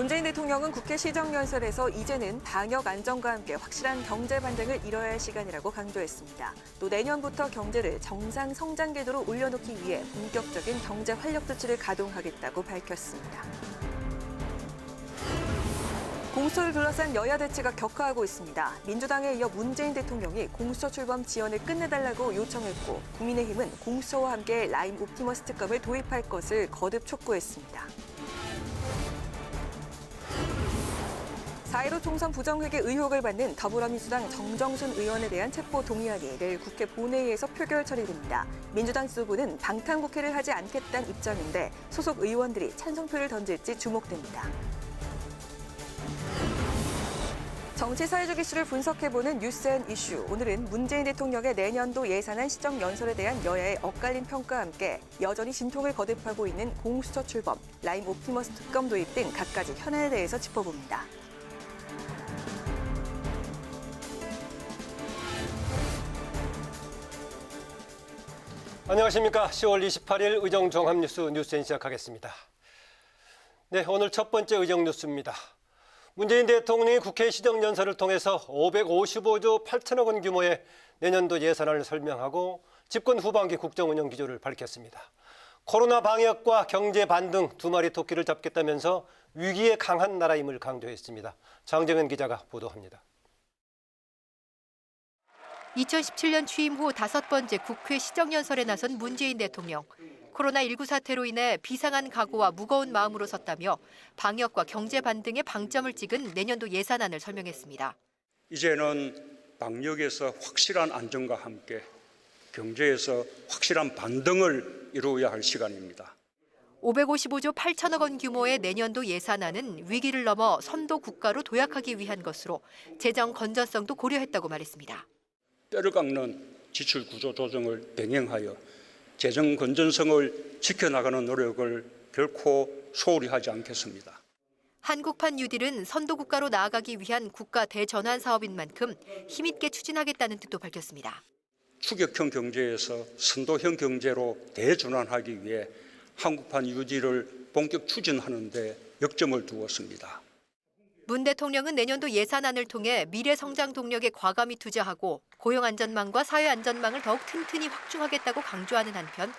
문재인 대통령은 국회 시정연설에서 이제는 방역 안정과 함께 확실한 경제 반등을 이뤄야 할 시간이라고 강조했습니다. 또 내년부터 경제를 정상 성장 궤도로 올려놓기 위해 본격적인 경제 활력 조치를 가동하겠다고 밝혔습니다. 공수처를 둘러싼 여야 대치가 격화하고 있습니다. 민주당에 이어 문재인 대통령이 공수처 출범 지연을 끝내달라고 요청했고 국민의힘은 공수처와 함께 라임 옵티머스 특검을 도입할 것을 거듭 촉구했습니다. 4.15 총선 부정회계 의혹을 받는 더불어민주당 정정순 의원에 대한 체포 동의안이 내일 국회 본회의에서 표결 처리됩니다. 민주당 지도부는 방탄국회를 하지 않겠다는 입장인데 소속 의원들이 찬성표를 던질지 주목됩니다. 정치 사회적 이슈를 분석해보는 뉴스앤 이슈. 오늘은 문재인 대통령의 내년도 예산안 시정 연설에 대한 여야의 엇갈린 평가와 함께 여전히 진통을 거듭하고 있는 공수처 출범, 라임 옵티머스 특검 도입 등 갖가지 현안에 대해서 짚어봅니다. 안녕하십니까. 10월 28일 의정종합뉴스 뉴스엔 시작하겠습니다. 네, 오늘 첫 번째 의정 뉴스입니다. 문재인 대통령이 국회 시정연설을 통해서 555조 8천억 원 규모의 내년도 예산안을 설명하고 집권 후반기 국정운영 기조를 밝혔습니다. 코로나 방역과 경제 반등 두 마리 토끼를 잡겠다면서 위기에 강한 나라임을 강조했습니다. 장정현 기자가 보도합니다. 2017년 취임 후 5번째 국회 시정연설에 나선 문재인 대통령. 코로나19 사태로 인해 비상한 각오와 무거운 마음으로 섰다며 방역과 경제 반등에 방점을 찍은 내년도 예산안을 설명했습니다. 이제는 방역에서 확실한 안정과 함께 경제에서 확실한 반등을 이루어야 할 시간입니다. 555조 8천억 원 규모의 내년도 예산안은 위기를 넘어 선도 국가로 도약하기 위한 것으로 재정 건전성도 고려했다고 말했습니다. 뼈를 깎는 지출 구조 조정을 병행하여 재정 건전성을 지켜나가는 노력을 결코 소홀히 하지 않겠습니다. 한국판 뉴딜은 선도 국가로 나아가기 위한 국가 대전환 사업인 만큼 힘있게 추진하겠다는 뜻도 밝혔습니다. 추격형 경제에서 선도형 경제로 대전환하기 위해 한국판 뉴딜을 본격 추진하는 데 역점을 두었습니다. 문 대통령은 내년도 예산안을 통해 미래 성장 동력에 과감히 투자하고 고용 안전망과 사회 안전망을 더욱 튼튼히 확충하겠다고 강조하는 한편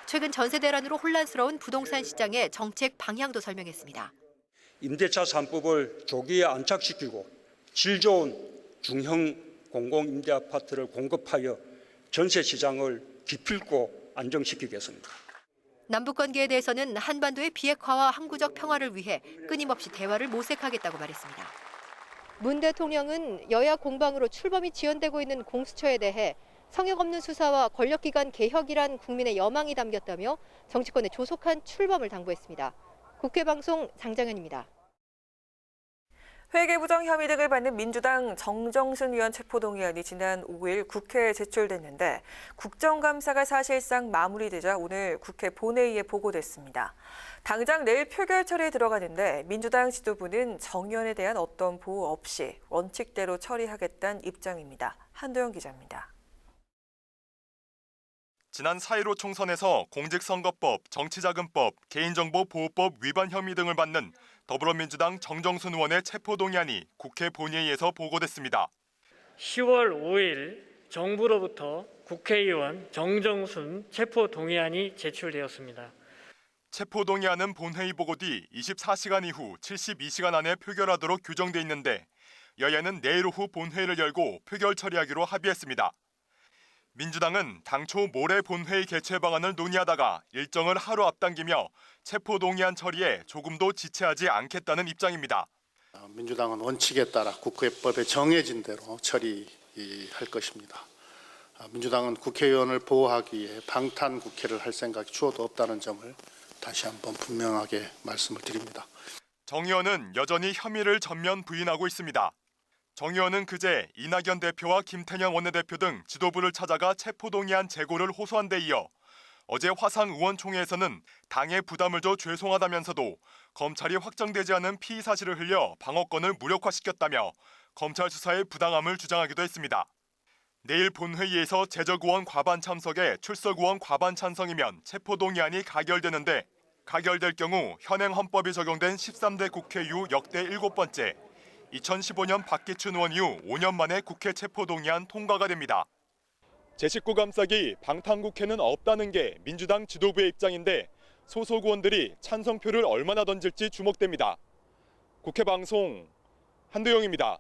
최근 전세 대란으로 혼란스러운 부동산 시장의 정책 방향도 설명했습니다. 임대차 3법을 조기에 안착시키고 질 좋은 중형 공공임대 아파트를 공급하여 전세 시장을 기필코 안정시키겠습니다. 남북 관계에 대해서는 한반도의 비핵화와 항구적 평화를 위해 끊임없이 대화를 모색하겠다고 말했습니다. 문 대통령은 여야 공방으로 출범이 지연되고 있는 공수처에 대해 성역 없는 수사와 권력기관 개혁이란 국민의 여망이 담겼다며 정치권의 조속한 출범을 당부했습니다. 국회방송 장정현입니다. 회계부정 혐의 등을 받는 민주당 정정순 의원 체포동의안이 지난 5일 국회에 제출됐는데 국정감사가 사실상 마무리되자 오늘 국회 본회의에 보고됐습니다. 당장 내일 표결 처리에 들어가는데 민주당 지도부는 정 의원에 대한 어떤 보호 없이 원칙대로 처리하겠다는 입장입니다. 한도영 기자입니다. 지난 4.15 총선에서 공직선거법, 정치자금법, 개인정보보호법 위반 혐의 등을 받는 더불어민주당 정정순 의원의 체포동의안이 국회 본회의에서 보고됐습니다. 10월 5일 정부로부터 국회의원 정정순 체포동의안이 제출되었습니다. 체포동의안은 본회의 보고 뒤 24시간 이후 72시간 안에 표결하도록 규정돼 있는데 여야는 내일 오후 본회의를 열고 표결 처리하기로 합의했습니다. 민주당은 당초 모레 본회의 개최 방안을 논의하다가 일정을 하루 앞당기며 체포동의안 처리에 조금도 지체하지 않겠다는 입장입니다. 민주당은 원칙에 따라 국회법에 정해진 대로 처리할 것입니다. 민주당은 국회의원을 보호하기 위해 방탄 국회를 할 생각이 추호도 없다는 점을 다시 한번 분명하게 말씀을 드립니다. 정 의원은 여전히 혐의를 전면 부인하고 있습니다. 정 의원은 그제 이낙연 대표와 김태년 원내대표 등 지도부를 찾아가 체포동의안 재고를 호소한 데 이어 어제 화상 의원총회에서는 당에 부담을 줘 죄송하다면서도 검찰이 확정되지 않은 피의 사실을 흘려 방어권을 무력화시켰다며 검찰 수사의 부당함을 주장하기도 했습니다. 내일 본회의에서 제적의원 과반 참석에 출석의원 과반 찬성이면 체포동의안이 가결되는데 가결될 경우 현행 헌법이 적용된 13대 국회 이후 역대 7번째, 2015년 박기춘 의원 이후 5년 만에 국회 체포동의안 통과가 됩니다. 제19 감싸기 방탄국회는 없다는 게 민주당 지도부의 입장인데 소속 의원들이 찬성표를 얼마나 던질지 주목됩니다. 국회 방송 한두영입니다.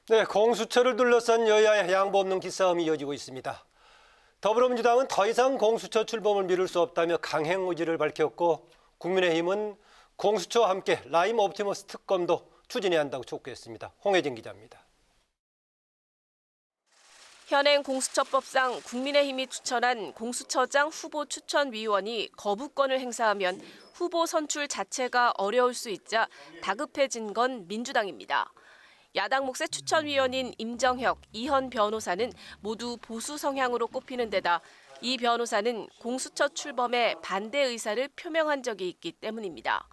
네, 공수처를 둘러싼 여야의 양보 없는 기싸움이 이어지고 있습니다. 더불어민주당은 더 이상 공수처 출범을 미룰 수 없다며 강행 의지를 밝혔고, 국민의힘은 공수처와 함께 라임 옵티머스 특검도 추진해야 한다고 촉구했습니다. 홍혜진 기자입니다. 현행 공수처법상 국민의힘이 추천한 공수처장 후보 추천위원이 거부권을 행사하면 후보 선출 자체가 어려울 수 있자 다급해진 건 민주당입니다. 야당 몫의 추천위원인 임정혁, 이현 변호사는 모두 보수 성향으로 꼽히는 데다 이 변호사는 공수처 출범에 반대 의사를 표명한 적이 있기 때문입니다.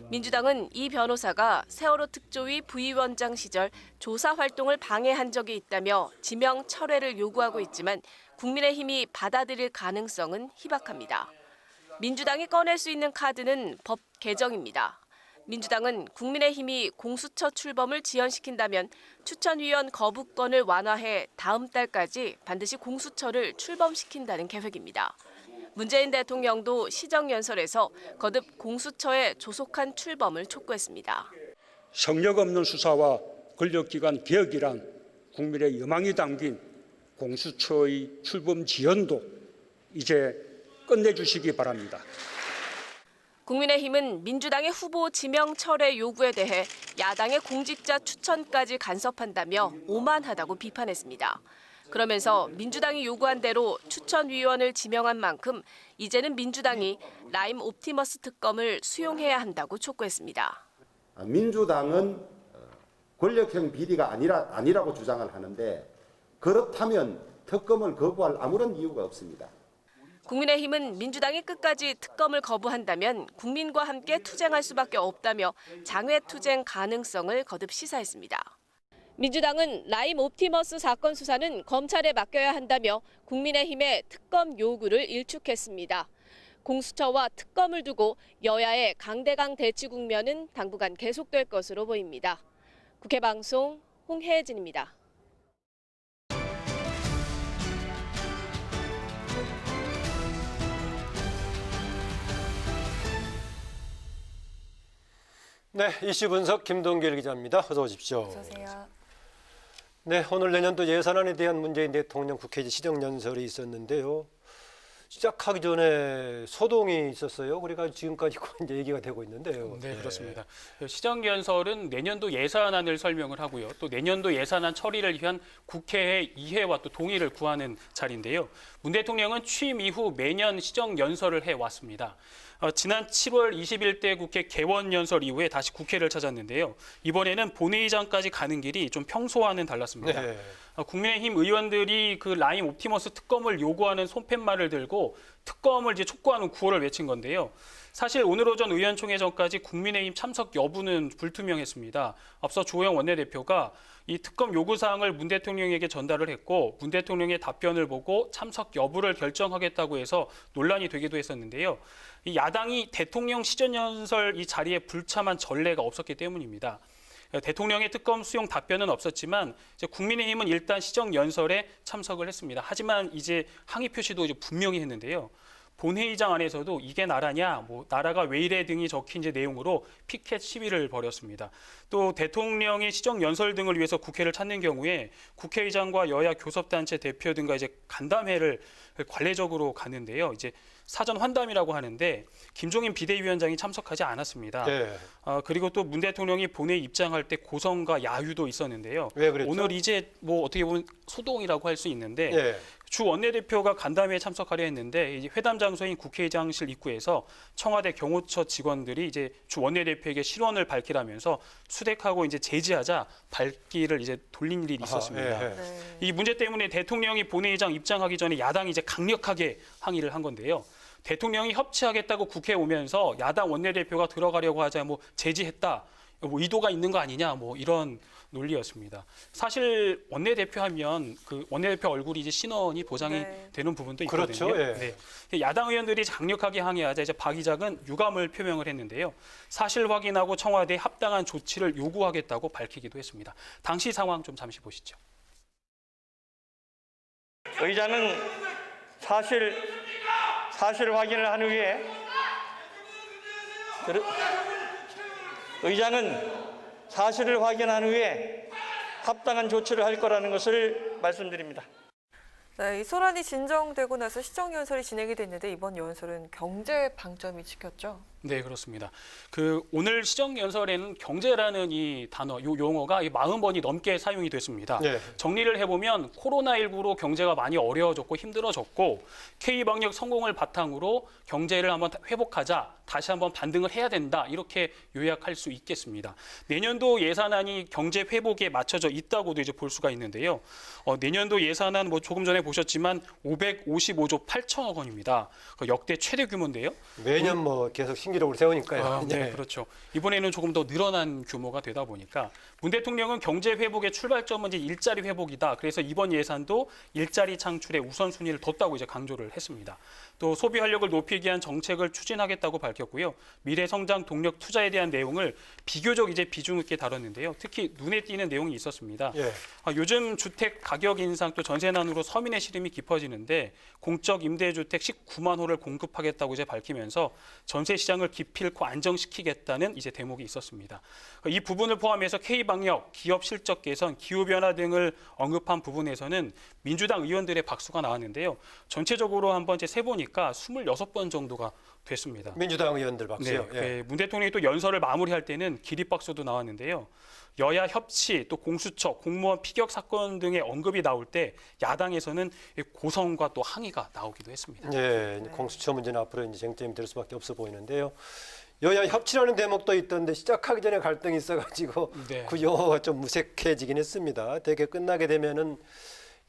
민주당은 이 변호사가 세월호 특조위 부위원장 시절 조사 활동을 방해한 적이 있다며 지명 철회를 요구하고 있지만 국민의힘이 받아들일 가능성은 희박합니다. 민주당이 꺼낼 수 있는 카드는 법 개정입니다. 민주당은 국민의힘이 공수처 출범을 지연시킨다면 추천위원 거부권을 완화해 다음 달까지 반드시 공수처를 출범시킨다는 계획입니다. 문재인 대통령도 시정연설에서 거듭 공수처에 조속한 출범을 촉구했습니다. 성역 없는 수사와 권력기관 개혁이란 국민의 여망이 담긴 공수처의 출범 지연도 이제 끝내주시기 바랍니다. 국민의힘은 민주당의 후보 지명 철회 요구에 대해 야당의 공직자 추천까지 간섭한다며 오만하다고 비판했습니다. 그러면서 민주당이 요구한 대로 추천위원을 지명한 만큼 이제는 민주당이 라임 옵티머스 특검을 수용해야 한다고 촉구했습니다. 민주당은 권력형 비리가 아니라고 주장을 하는데 그렇다면 특검을 거부할 아무런 이유가 없습니다. 국민의힘은 민주당이 끝까지 특검을 거부한다면 국민과 함께 투쟁할 수밖에 없다며 장외투쟁 가능성을 거듭 시사했습니다. 민주당은 라임 옵티머스 사건 수사는 검찰에 맡겨야 한다며 국민의힘의 특검 요구를 일축했습니다. 공수처와 특검을 두고 여야의 강대강 대치 국면은 당분간 계속될 것으로 보입니다. 국회 방송 홍혜진입니다. 네, 이슈 분석 김동길 기자입니다. 어서 오십시오. 어서 오세요. 네, 오늘 내년도 예산안에 대한 문재인 대통령 국회 시정연설이 있었는데요. 시작하기 전에 소동이 있었어요. 그러니까 지금까지 이제 얘기가 되고 있는데요. 네, 그렇습니다. 시정연설은 내년도 예산안을 설명을 하고요. 또 내년도 예산안 처리를 위한 국회의 이해와 또 동의를 구하는 자리인데요. 문 대통령은 취임 이후 매년 시정연설을 해왔습니다. 지난 7월 21대 국회 개원연설 이후에 다시 국회를 찾았는데요. 이번에는 본회의장까지 가는 길이 좀 평소와는 달랐습니다. 네. 국민의힘 의원들이 그 라임 옵티머스 특검을 요구하는 손팻말을 들고 특검을 이제 촉구하는 구호를 외친 건데요. 사실 오늘 오전 의원총회 전까지 국민의힘 참석 여부는 불투명했습니다. 앞서 주호영 원내대표가 이 특검 요구사항을 문 대통령에게 전달을 했고 문 대통령의 답변을 보고 참석 여부를 결정하겠다고 해서 논란이 되기도 했었는데요. 이 야당이 대통령 시정연설 이 자리에 불참한 전례가 없었기 때문입니다. 대통령의 특검 수용 답변은 없었지만 이제 국민의힘은 일단 시정연설에 참석을 했습니다. 하지만 이제 항의 표시도 이제 분명히 했는데요. 본회의장 안에서도 이게 나라냐, 나라가 왜 이래 등이 적힌 이제 내용으로 피켓 시위를 벌였습니다. 또 대통령의 시정연설 등을 위해서 국회를 찾는 경우에 국회의장과 여야 교섭단체 대표 등과 이제 간담회를 관례적으로 가는데요. 이제 사전 환담이라고 하는데 김종인 비대위원장이 참석하지 않았습니다. 네. 그리고 또 문 대통령이 본회의 입장할 때 고성과 야유도 있었는데요. 왜 그랬죠? 오늘 이제 어떻게 보면 소동이라고 할 수 있는데 네. 주 원내대표가 간담회에 참석하려 했는데 이제 회담 장소인 국회의장실 입구에서 청와대 경호처 직원들이 이제 주 원내대표에게 실언을 밝히라면서 수색하고 이제 제지하자 발길을 이제 돌린 일이 있었습니다. 네. 이 문제 때문에 대통령이 본회의장 입장하기 전에 야당이 이제 강력하게 항의를 한 건데요. 대통령이 협치하겠다고 국회에 오면서 야당 원내대표가 들어가려고 하자 제지했다. 뭐 의도가 있는 거 아니냐 뭐 이런 논리였습니다. 사실 원내대표하면 그 원내대표 얼굴이 이제 신원이 보장이 네. 되는 부분도 있거든요. 그렇죠. 예. 네. 야당 의원들이 강력하게 항의하자 이제 박 의장은 유감을 표명을 했는데요. 사실 확인하고 청와대에 합당한 조치를 요구하겠다고 밝히기도 했습니다. 당시 상황 좀 잠시 보시죠. 의장은 사실 확인을 한 후에 의장은 사실을 확인한 후에 합당한 조치를 할 거라는 것을 말씀드립니다. 네, 이 소란이 진정되고 나서 시정연설이 진행이 됐는데 이번 연설은 경제 방점이 찍혔죠. 네, 그렇습니다. 오늘 시정연설에는 경제라는 이 단어, 이 용어가 40번이 넘게 사용이 됐습니다. 네. 정리를 해보면 코로나19로 경제가 많이 어려워졌고 힘들어졌고 K방역 성공을 바탕으로 경제를 한번 회복하자, 다시 한번 반등을 해야 된다, 이렇게 요약할 수 있겠습니다. 내년도 예산안이 경제 회복에 맞춰져 있다고도 이제 볼 수가 있는데요. 내년도 예산안 뭐 조금 전에 보셨지만 555조 8천억 원입니다. 역대 최대 규모인데요. 매년 뭐 계속 신기록을 세우니까요. 네, 그렇죠. 이번에는 조금 더 늘어난 규모가 되다 보니까 문 대통령은 경제 회복의 출발점은 이제 일자리 회복이다. 그래서 이번 예산도 일자리 창출에 우선순위를 뒀다고 이제 강조를 했습니다. 또 소비 활력을 높이기 위한 정책을 추진하겠다고 밝혔고요. 미래 성장 동력 투자에 대한 내용을 비교적 이제 비중 있게 다뤘는데요. 특히 눈에 띄는 내용이 있었습니다. 예. 요즘 주택 가격 인상 또 전세난으로 서민의 시름이 깊어지는데 공적 임대주택 19만 호를 공급하겠다고 이제 밝히면서 전세 시장을 기필코 안정시키겠다는 이제 대목이 있었습니다. 이 부분을 포함해서 K방역, 기업 실적 개선, 기후변화 등을 언급한 부분에서는 민주당 의원들의 박수가 나왔는데요. 전체적으로 한번 이제 세보니까 26번 정도가 됐습니다. 민주당 의원들 박수요. 네, 예. 문 대통령이 또 연설을 마무리할 때는 기립박수도 나왔는데요. 여야 협치, 또 공수처, 공무원 피격 사건 등의 언급이 나올 때 야당에서는 고성과 또 항의가 나오기도 했습니다. 예, 공수처 문제는 앞으로 이제 쟁점이 될 수밖에 없어 보이는데요. 여야 협치라는 대목도 있던데 시작하기 전에 갈등이 있어가지고 네. 그 용어가 좀 무색해지긴 했습니다. 대개 끝나게 되면은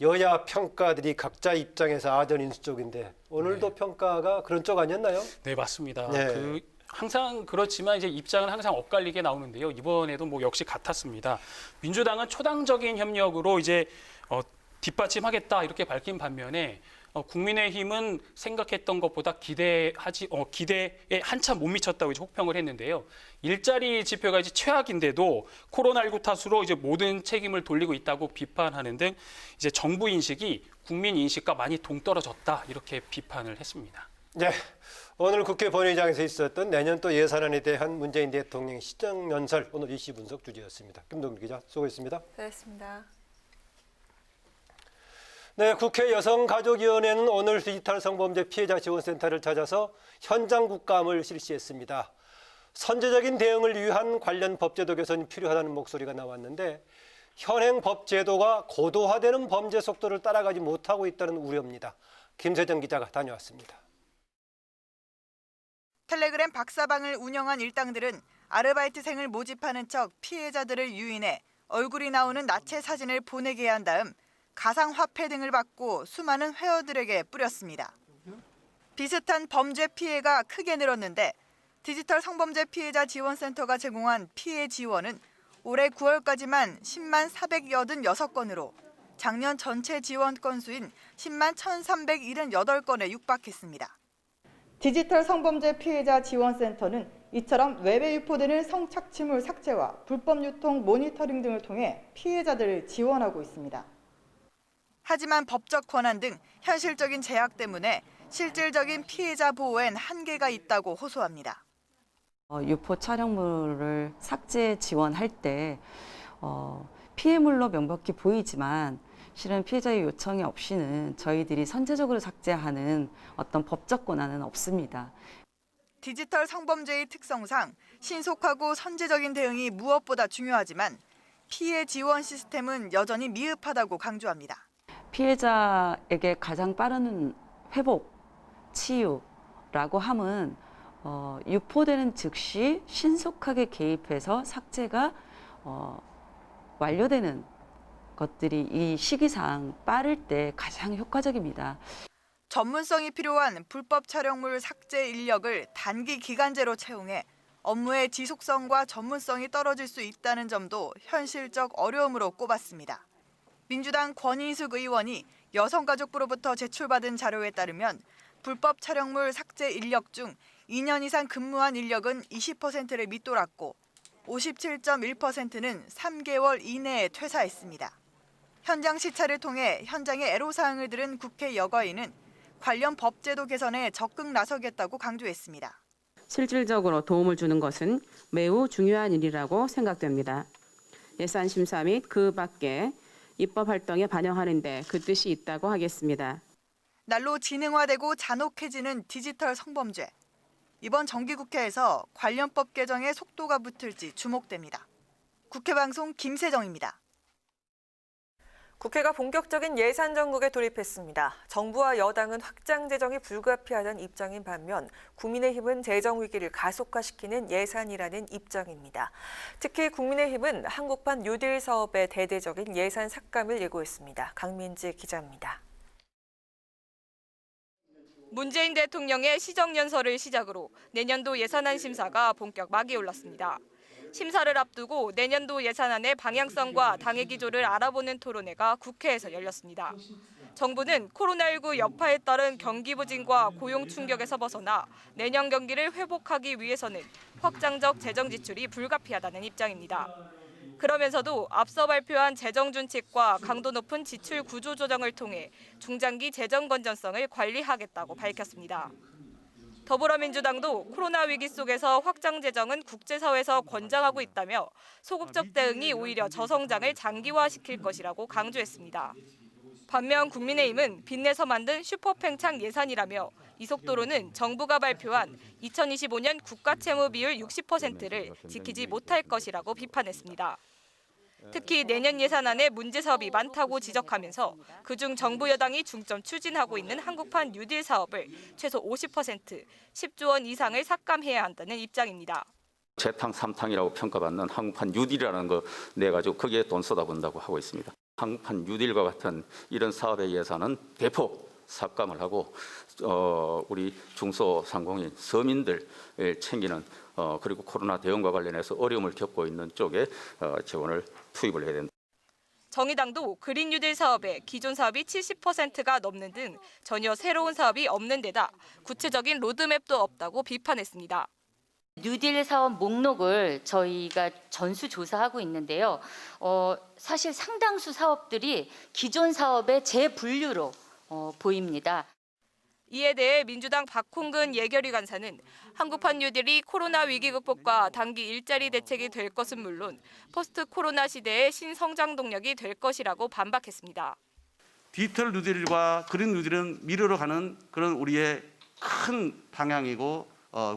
여야 평가들이 각자 입장에서 아전인수 쪽인데 오늘도 평가가 그런 쪽 아니었나요? 네, 맞습니다. 네. 항상 그렇지만 이제 입장은 항상 엇갈리게 나오는데요. 이번에도 뭐 역시 같았습니다. 민주당은 초당적인 협력으로 이제 뒷받침하겠다 이렇게 밝힌 반면에 국민의힘은 생각했던 것보다 기대에 한참 못 미쳤다고 이제 혹평을 했는데요. 일자리 지표가 이제 최악인데도 코로나19 탓으로 이제 모든 책임을 돌리고 있다고 비판하는 등 이제 정부 인식이 국민 인식과 많이 동떨어졌다 이렇게 비판을 했습니다. 네, 오늘 국회 본회의장에서 있었던 내년 또 예산안에 대한 문재인 대통령 시정연설 오늘 이슈 분석 주제였습니다. 김동규 기자 수고했습니다. 고맙습니다. 네, 국회 여성가족위원회는 오늘 디지털 성범죄 피해자 지원센터를 찾아서 현장 국감을 실시했습니다. 선제적인 대응을 위한 관련 법제도 개선이 필요하다는 목소리가 나왔는데 현행 법 제도가 고도화되는 범죄 속도를 따라가지 못하고 있다는 우려입니다. 김세정 기자가 다녀왔습니다. 텔레그램 박사방을 운영한 일당들은 아르바이트생을 모집하는 척 피해자들을 유인해 얼굴이 나오는 나체 사진을 보내게 한 다음 가상화폐 등을 받고 수많은 회원들에게 뿌렸습니다. 비슷한 범죄 피해가 크게 늘었는데 디지털 성범죄 피해자 지원센터가 제공한 피해 지원은 올해 9월까지만 10만 486건으로 작년 전체 지원 건수인 10만 1,378건에 육박했습니다. 디지털 성범죄 피해자 지원센터는 이처럼 웹에 유포되는 성착취물 삭제와 불법 유통 모니터링 등을 통해 피해자들을 지원하고 있습니다. 하지만 법적 권한 등 현실적인 제약 때문에 실질적인 피해자 보호엔 한계가 있다고 호소합니다. 유포 촬영물을 삭제 지원할 때 피해물로 명백히 보이지만 실은 피해자의 요청이 없이는 저희들이 선제적으로 삭제하는 어떤 법적 권한은 없습니다. 디지털 성범죄의 특성상 신속하고 선제적인 대응이 무엇보다 중요하지만 피해 지원 시스템은 여전히 미흡하다고 강조합니다. 피해자에게 가장 빠른 회복, 치유라고 함은 유포되는 즉시 신속하게 개입해서 삭제가 완료되는 것들이 이 시기상 빠를 때 가장 효과적입니다. 전문성이 필요한 불법 촬영물 삭제 인력을 단기 기간제로 채용해 업무의 지속성과 전문성이 떨어질 수 있다는 점도 현실적 어려움으로 꼽았습니다. 민주당 권인숙 의원이 여성가족부로부터 제출받은 자료에 따르면 불법 촬영물 삭제 인력 중 2년 이상 근무한 인력은 20%를 밑돌았고 57.1%는 3개월 이내에 퇴사했습니다. 현장 시찰을 통해 현장의 애로사항을 들은 국회 여가위는 관련 법제도 개선에 적극 나서겠다고 강조했습니다. 실질적으로 도움을 주는 것은 매우 중요한 일이라고 생각됩니다. 예산 심사 및 그 밖에 입법 활동에 반영하는 데 그 뜻이 있다고 하겠습니다. 날로 지능화되고 잔혹해지는 디지털 성범죄. 이번 정기국회에서 관련법 개정에 속도가 붙을지 주목됩니다. 국회방송 김세정입니다. 국회가 본격적인 예산 정국에 돌입했습니다. 정부와 여당은 확장 재정이 불가피하다는 입장인 반면 국민의힘은 재정 위기를 가속화시키는 예산이라는 입장입니다. 특히 국민의힘은 한국판 뉴딜 사업의 대대적인 예산 삭감을 예고했습니다. 강민지 기자입니다. 문재인 대통령의 시정연설을 시작으로 내년도 예산안 심사가 본격 막이 올랐습니다. 심사를 앞두고 내년도 예산안의 방향성과 당의 기조를 알아보는 토론회가 국회에서 열렸습니다. 정부는 코로나19 여파에 따른 경기 부진과 고용 충격에서 벗어나 내년 경기를 회복하기 위해서는 확장적 재정 지출이 불가피하다는 입장입니다. 그러면서도 앞서 발표한 재정 준칙과 강도 높은 지출 구조 조정을 통해 중장기 재정 건전성을 관리하겠다고 밝혔습니다. 더불어민주당도 코로나 위기 속에서 확장 재정은 국제사회에서 권장하고 있다며 소극적 대응이 오히려 저성장을 장기화시킬 것이라고 강조했습니다. 반면 국민의힘은 빚내서 만든 슈퍼팽창 예산이라며 이 속도로는 정부가 발표한 2025년 국가채무 비율 60%를 지키지 못할 것이라고 비판했습니다. 특히 내년 예산안에 문제 사업이 많다고 지적하면서 그중 정부 여당이 중점 추진하고 있는 한국판 뉴딜 사업을 최소 50%, 10조 원 이상을 삭감해야 한다는 입장입니다. 재탕 3탕이라고 평가받는 한국판 뉴딜이라는 거 내가지고 거기에 돈 쏟아본다고 하고 있습니다. 한국판 뉴딜과 같은 이런 사업의 예산은 대폭 삭감을 하고 우리 중소상공인 서민들 챙기는 그리고 코로나 대응과 관련해서 어려움을 겪고 있는 쪽에 재원을 투입을 해야 된다. 정의당도 그린 뉴딜 사업에 기존 사업이 70%가 넘는 등 전혀 새로운 사업이 없는 데다 구체적인 로드맵도 없다고 비판했습니다. 뉴딜 사업 목록을 저희가 전수조사하고 있는데요. 사실 상당수 사업들이 기존 사업의 재분류로 보입니다. 이에 대해 민주당 박홍근 예결위 간사는 한국판 뉴딜이 코로나 위기 극복과 단기 일자리 대책이 될 것은 물론 포스트 코로나 시대의 신성장 동력이 될 것이라고 반박했습니다. 디지털 뉴딜과 그린 뉴딜은 미래로 가는 그런 우리의 큰 방향이고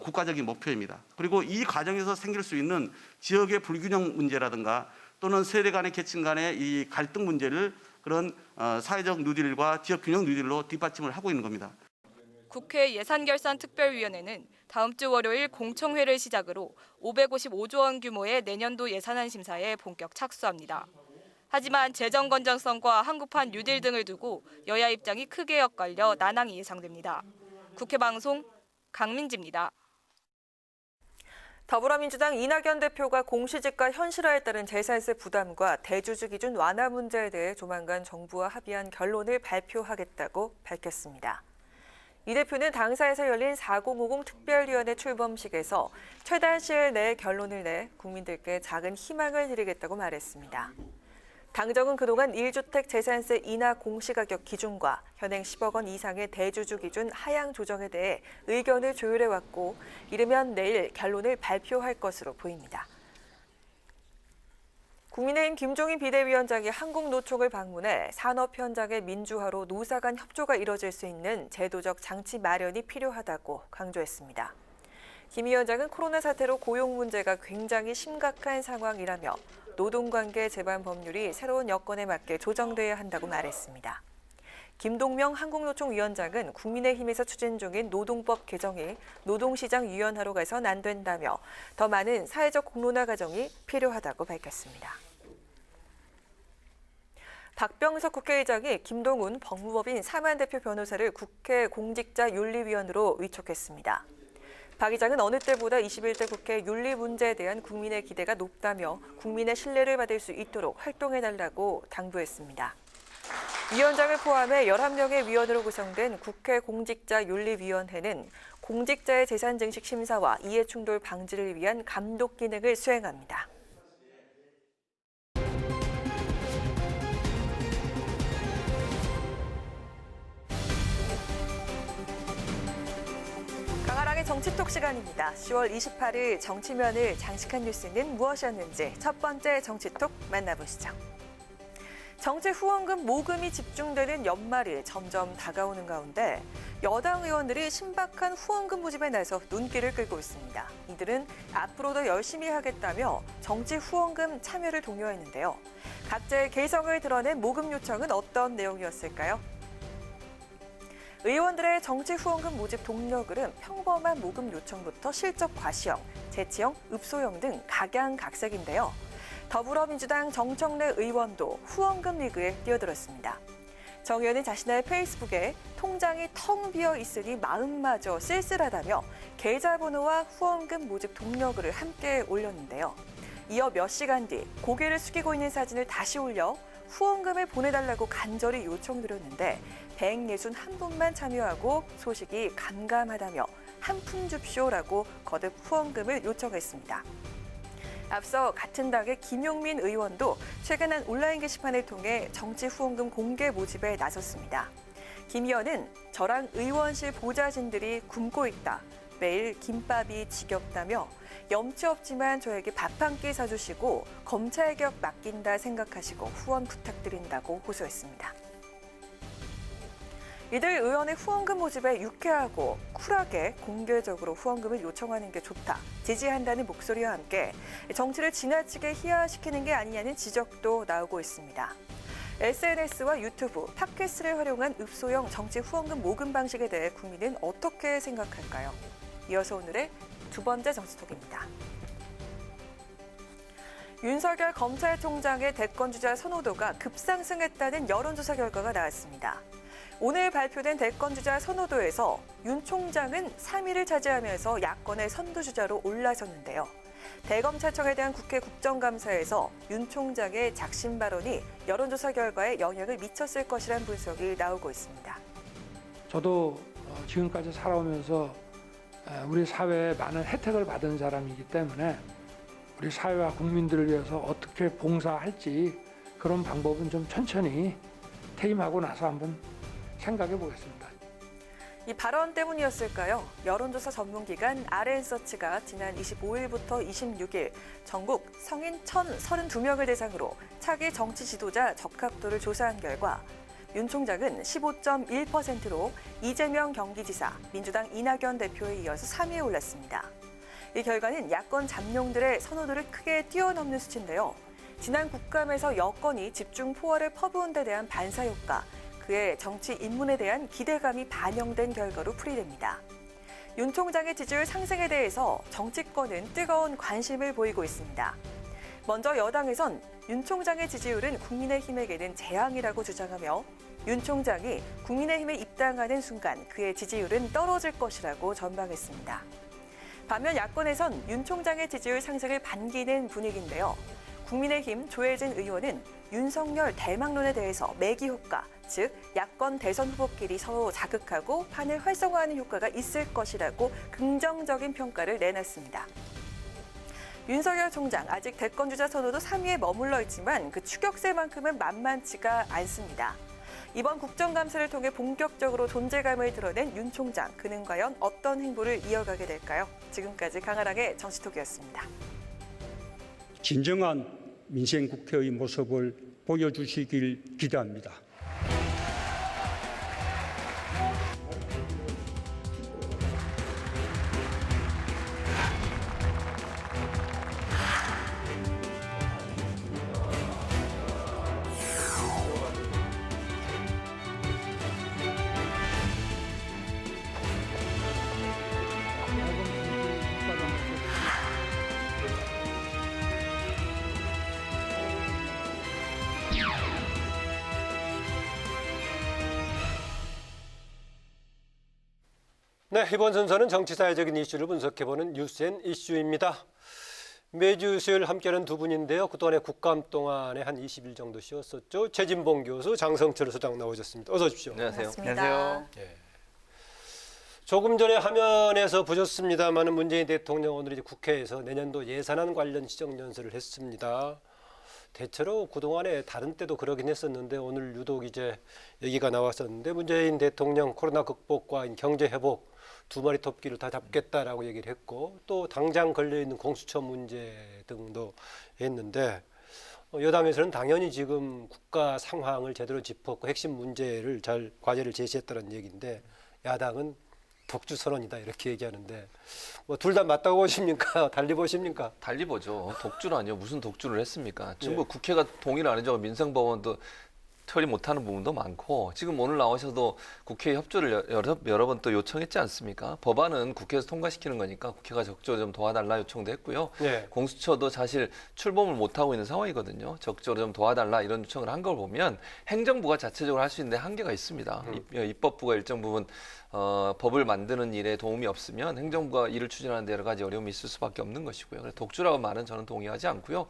국가적인 목표입니다. 그리고 이 과정에서 생길 수 있는 지역의 불균형 문제라든가 또는 세대 간의 계층 간의 이 갈등 문제를 그런 사회적 뉴딜과 지역 균형 뉴딜로 뒷받침을 하고 있는 겁니다. 국회 예산결산특별위원회는 다음 주 월요일 공청회를 시작으로 555조 원 규모의 내년도 예산안 심사에 본격 착수합니다. 하지만 재정 건전성과 한국판 뉴딜 등을 두고 여야 입장이 크게 엇갈려 난항이 예상됩니다. 국회 방송 강민지입니다. 더불어민주당 이낙연 대표가 공시지가 현실화에 따른 재산세 부담과 대주주 기준 완화 문제에 대해 조만간 정부와 합의한 결론을 발표하겠다고 밝혔습니다. 이 대표는 당사에서 열린 4050 특별위원회 출범식에서 최단 시일 내에 결론을 내 국민들께 작은 희망을 드리겠다고 말했습니다. 당정은 그동안 1주택 재산세 인하 공시가격 기준과 현행 10억 원 이상의 대주주 기준 하향 조정에 대해 의견을 조율해왔고 이르면 내일 결론을 발표할 것으로 보입니다. 국민의힘 김종인 비대위원장이 한국노총을 방문해 산업 현장의 민주화로 노사 간 협조가 이뤄질 수 있는 제도적 장치 마련이 필요하다고 강조했습니다. 김 위원장은 코로나 사태로 고용 문제가 굉장히 심각한 상황이라며 노동관계 제반 법률이 새로운 여건에 맞게 조정돼야 한다고 말했습니다. 김동명 한국노총 위원장은 국민의힘에서 추진 중인 노동법 개정이 노동시장 유연화로 가선 안 된다며 더 많은 사회적 공론화 과정이 필요하다고 밝혔습니다. 박병석 국회의장이 김동훈 법무법인 사만 대표 변호사를 국회 공직자윤리위원으로 위촉했습니다. 박 의장은 어느 때보다 21대 국회 윤리 문제에 대한 국민의 기대가 높다며 국민의 신뢰를 받을 수 있도록 활동해달라고 당부했습니다. 위원장을 포함해 11명의 위원으로 구성된 국회 공직자윤리위원회는 공직자의 재산 증식 심사와 이해충돌 방지를 위한 감독 기능을 수행합니다. 강아랑의 정치톡 시간입니다. 10월 28일 정치면을 장식한 뉴스는 무엇이었는지 첫 번째 정치톡 만나보시죠. 정치 후원금 모금이 집중되는 연말이 점점 다가오는 가운데 여당 의원들이 신박한 후원금 모집에 나서 눈길을 끌고 있습니다. 이들은 앞으로도 열심히 하겠다며 정치 후원금 참여를 독려했는데요. 각자의 개성을 드러낸 모금 요청은 어떤 내용이었을까요? 의원들의 정치 후원금 모집 동력은 평범한 모금 요청부터 실적 과시형, 재치형, 읍소형 등 각양각색인데요. 더불어민주당 정청래 의원도 후원금 리그에 뛰어들었습니다. 정 의원은 자신의 페이스북에 통장이 텅 비어 있으니 마음마저 쓸쓸하다며 계좌번호와 후원금 모집 동력을 함께 올렸는데요. 이어 몇 시간 뒤 고개를 숙이고 있는 사진을 다시 올려 후원금을 보내달라고 간절히 요청드렸는데 161분만 참여하고 소식이 감감하다며 한 푼 줍쇼라고 거듭 후원금을 요청했습니다. 앞서 같은 당의 김용민 의원도 최근 한 온라인 게시판을 통해 정치 후원금 공개 모집에 나섰습니다. 김 의원은 저랑 의원실 보좌진들이 굶고 있다. 매일 김밥이 지겹다며 염치 없지만 저에게 밥 한 끼 사주시고 검찰 개혁 맡긴다 생각하시고 후원 부탁드린다고 호소했습니다. 이들 의원의 후원금 모집에 유쾌하고 쿨하게 공개적으로 후원금을 요청하는 게 좋다, 지지한다는 목소리와 함께 정치를 지나치게 희화시키는 게 아니냐는 지적도 나오고 있습니다. SNS와 유튜브, 팟캐스트를 활용한 읍소형 정치 후원금 모금 방식에 대해 국민은 어떻게 생각할까요? 이어서 오늘의 두 번째 정치톡입니다. 윤석열 검찰총장의 대권주자 선호도가 급상승했다는 여론조사 결과가 나왔습니다. 오늘 발표된 대권주자 선호도에서 윤 총장은 3위를 차지하면서 야권의 선두주자로 올라섰는데요. 대검찰청에 대한 국회 국정감사에서 윤 총장의 작심 발언이 여론조사 결과에 영향을 미쳤을 것이란 분석이 나오고 있습니다. 저도 지금까지 살아오면서 우리 사회에 많은 혜택을 받은 사람이기 때문에 우리 사회와 국민들을 위해서 어떻게 봉사할지 그런 방법은 좀 천천히 퇴임하고 나서 한번 생각해 보겠습니다. 이 발언 때문이었을까요? 여론조사 전문기관 RN서치가 지난 25일부터 26일 전국 성인 1,032명을 대상으로 차기 정치 지도자 적합도를 조사한 결과 윤 총장은 15.1%로 이재명 경기지사, 민주당 이낙연 대표에 이어서 3위에 올랐습니다. 이 결과는 야권 잠룡들의 선호도를 크게 뛰어넘는 수치인데요. 지난 국감에서 여권이 집중 포화를 퍼부은 데 대한 반사효과, 그의 정치 입문에 대한 기대감이 반영된 결과로 풀이됩니다. 윤 총장의 지지율 상승에 대해서 정치권은 뜨거운 관심을 보이고 있습니다. 먼저 여당에선 윤 총장의 지지율은 국민의힘에게는 재앙이라고 주장하며 윤 총장이 국민의힘에 입당하는 순간 그의 지지율은 떨어질 것이라고 전망했습니다. 반면 야권에선 윤 총장의 지지율 상승을 반기는 분위기인데요. 국민의힘 조혜진 의원은 윤석열 대망론에 대해서 매기 효과, 즉 야권 대선 후보끼리 서로 자극하고 판을 활성화하는 효과가 있을 것이라고 긍정적인 평가를 내놨습니다. 윤석열 총장 아직 대권주자 선호도 3위에 머물러 있지만 그 추격세만큼은 만만치가 않습니다. 이번 국정감사를 통해 본격적으로 존재감을 드러낸 윤 총장, 그는 과연 어떤 행보를 이어가게 될까요? 지금까지 강아랑의 정치톡이었습니다. 진정한 민생 국회의 모습을 보여주시길 기대합니다. 네, 이번 순서는 정치사회적인 이슈를 분석해보는 뉴스앤 이슈입니다. 매주 수요일 함께하는 두 분인데요. 그동안에 국감 동안에 한 20일 정도 쉬었었죠. 최진봉 교수, 장성철 소장 나오셨습니다. 어서 오십시오. 안녕하세요. 안녕하세요. 예. 조금 전에 화면에서 보셨습니다만 문재인 대통령 오늘 이제 국회에서 내년도 예산안 관련 시정연설을 했습니다. 대체로 그동안에 다른 때도 그러긴 했었는데 오늘 유독 이제 얘기가 나왔었는데 문재인 대통령 코로나 극복과 경제 회복 두 마리 토끼를 다 잡겠다라고 얘기를 했고 또 당장 걸려있는 공수처 문제 등도 했는데 여당에서는 당연히 지금 국가 상황을 제대로 짚었고 핵심 문제를 잘 과제를 제시했다는 얘기인데 야당은 독주 선언이다 이렇게 얘기하는데 뭐 둘 다 맞다고 보십니까? 달리 보십니까? 달리 보죠. 독주는 아니요. 무슨 독주를 했습니까? 지금 뭐 국회가 동의를 안 해줘 민생법원도 처리 못하는 부분도 많고 지금 오늘 나오셔도 국회 협조를 여러 번 또 요청했지 않습니까? 법안은 국회에서 통과시키는 거니까 국회가 적극적으로 좀 도와달라 요청도 했고요. 공수처도 사실 출범을 못하고 있는 상황이거든요. 적극적으로 좀 도와달라 이런 요청을 한 걸 보면 행정부가 자체적으로 할 수 있는데 한계가 있습니다. 입법부가 일정 부분 법을 만드는 일에 도움이 없으면 행정부가 일을 추진하는 데 여러 가지 어려움이 있을 수밖에 없는 것이고요. 그래서 독주라고 말은 저는 동의하지 않고요.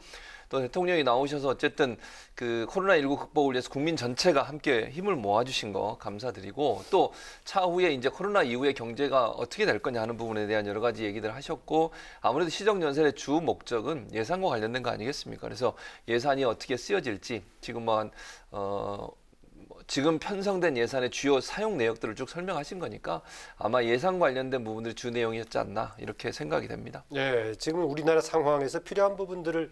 또 대통령이 나오셔서 어쨌든 그 코로나19 극복을 위해서 국민 전체가 함께 힘을 모아주신 거 감사드리고 또 차후에 이제 코로나 이후에 경제가 어떻게 될 거냐 하는 부분에 대한 여러 가지 얘기들 하셨고 아무래도 시정연설의 주 목적은 예산과 관련된 거 아니겠습니까? 그래서 예산이 어떻게 쓰여질지 지금 지금 편성된 예산의 주요 사용 내역들을 쭉 설명하신 거니까 아마 예산 관련된 부분들이 주 내용이었지 않나 이렇게 생각이 됩니다. 네, 지금 우리나라 상황에서 필요한 부분들을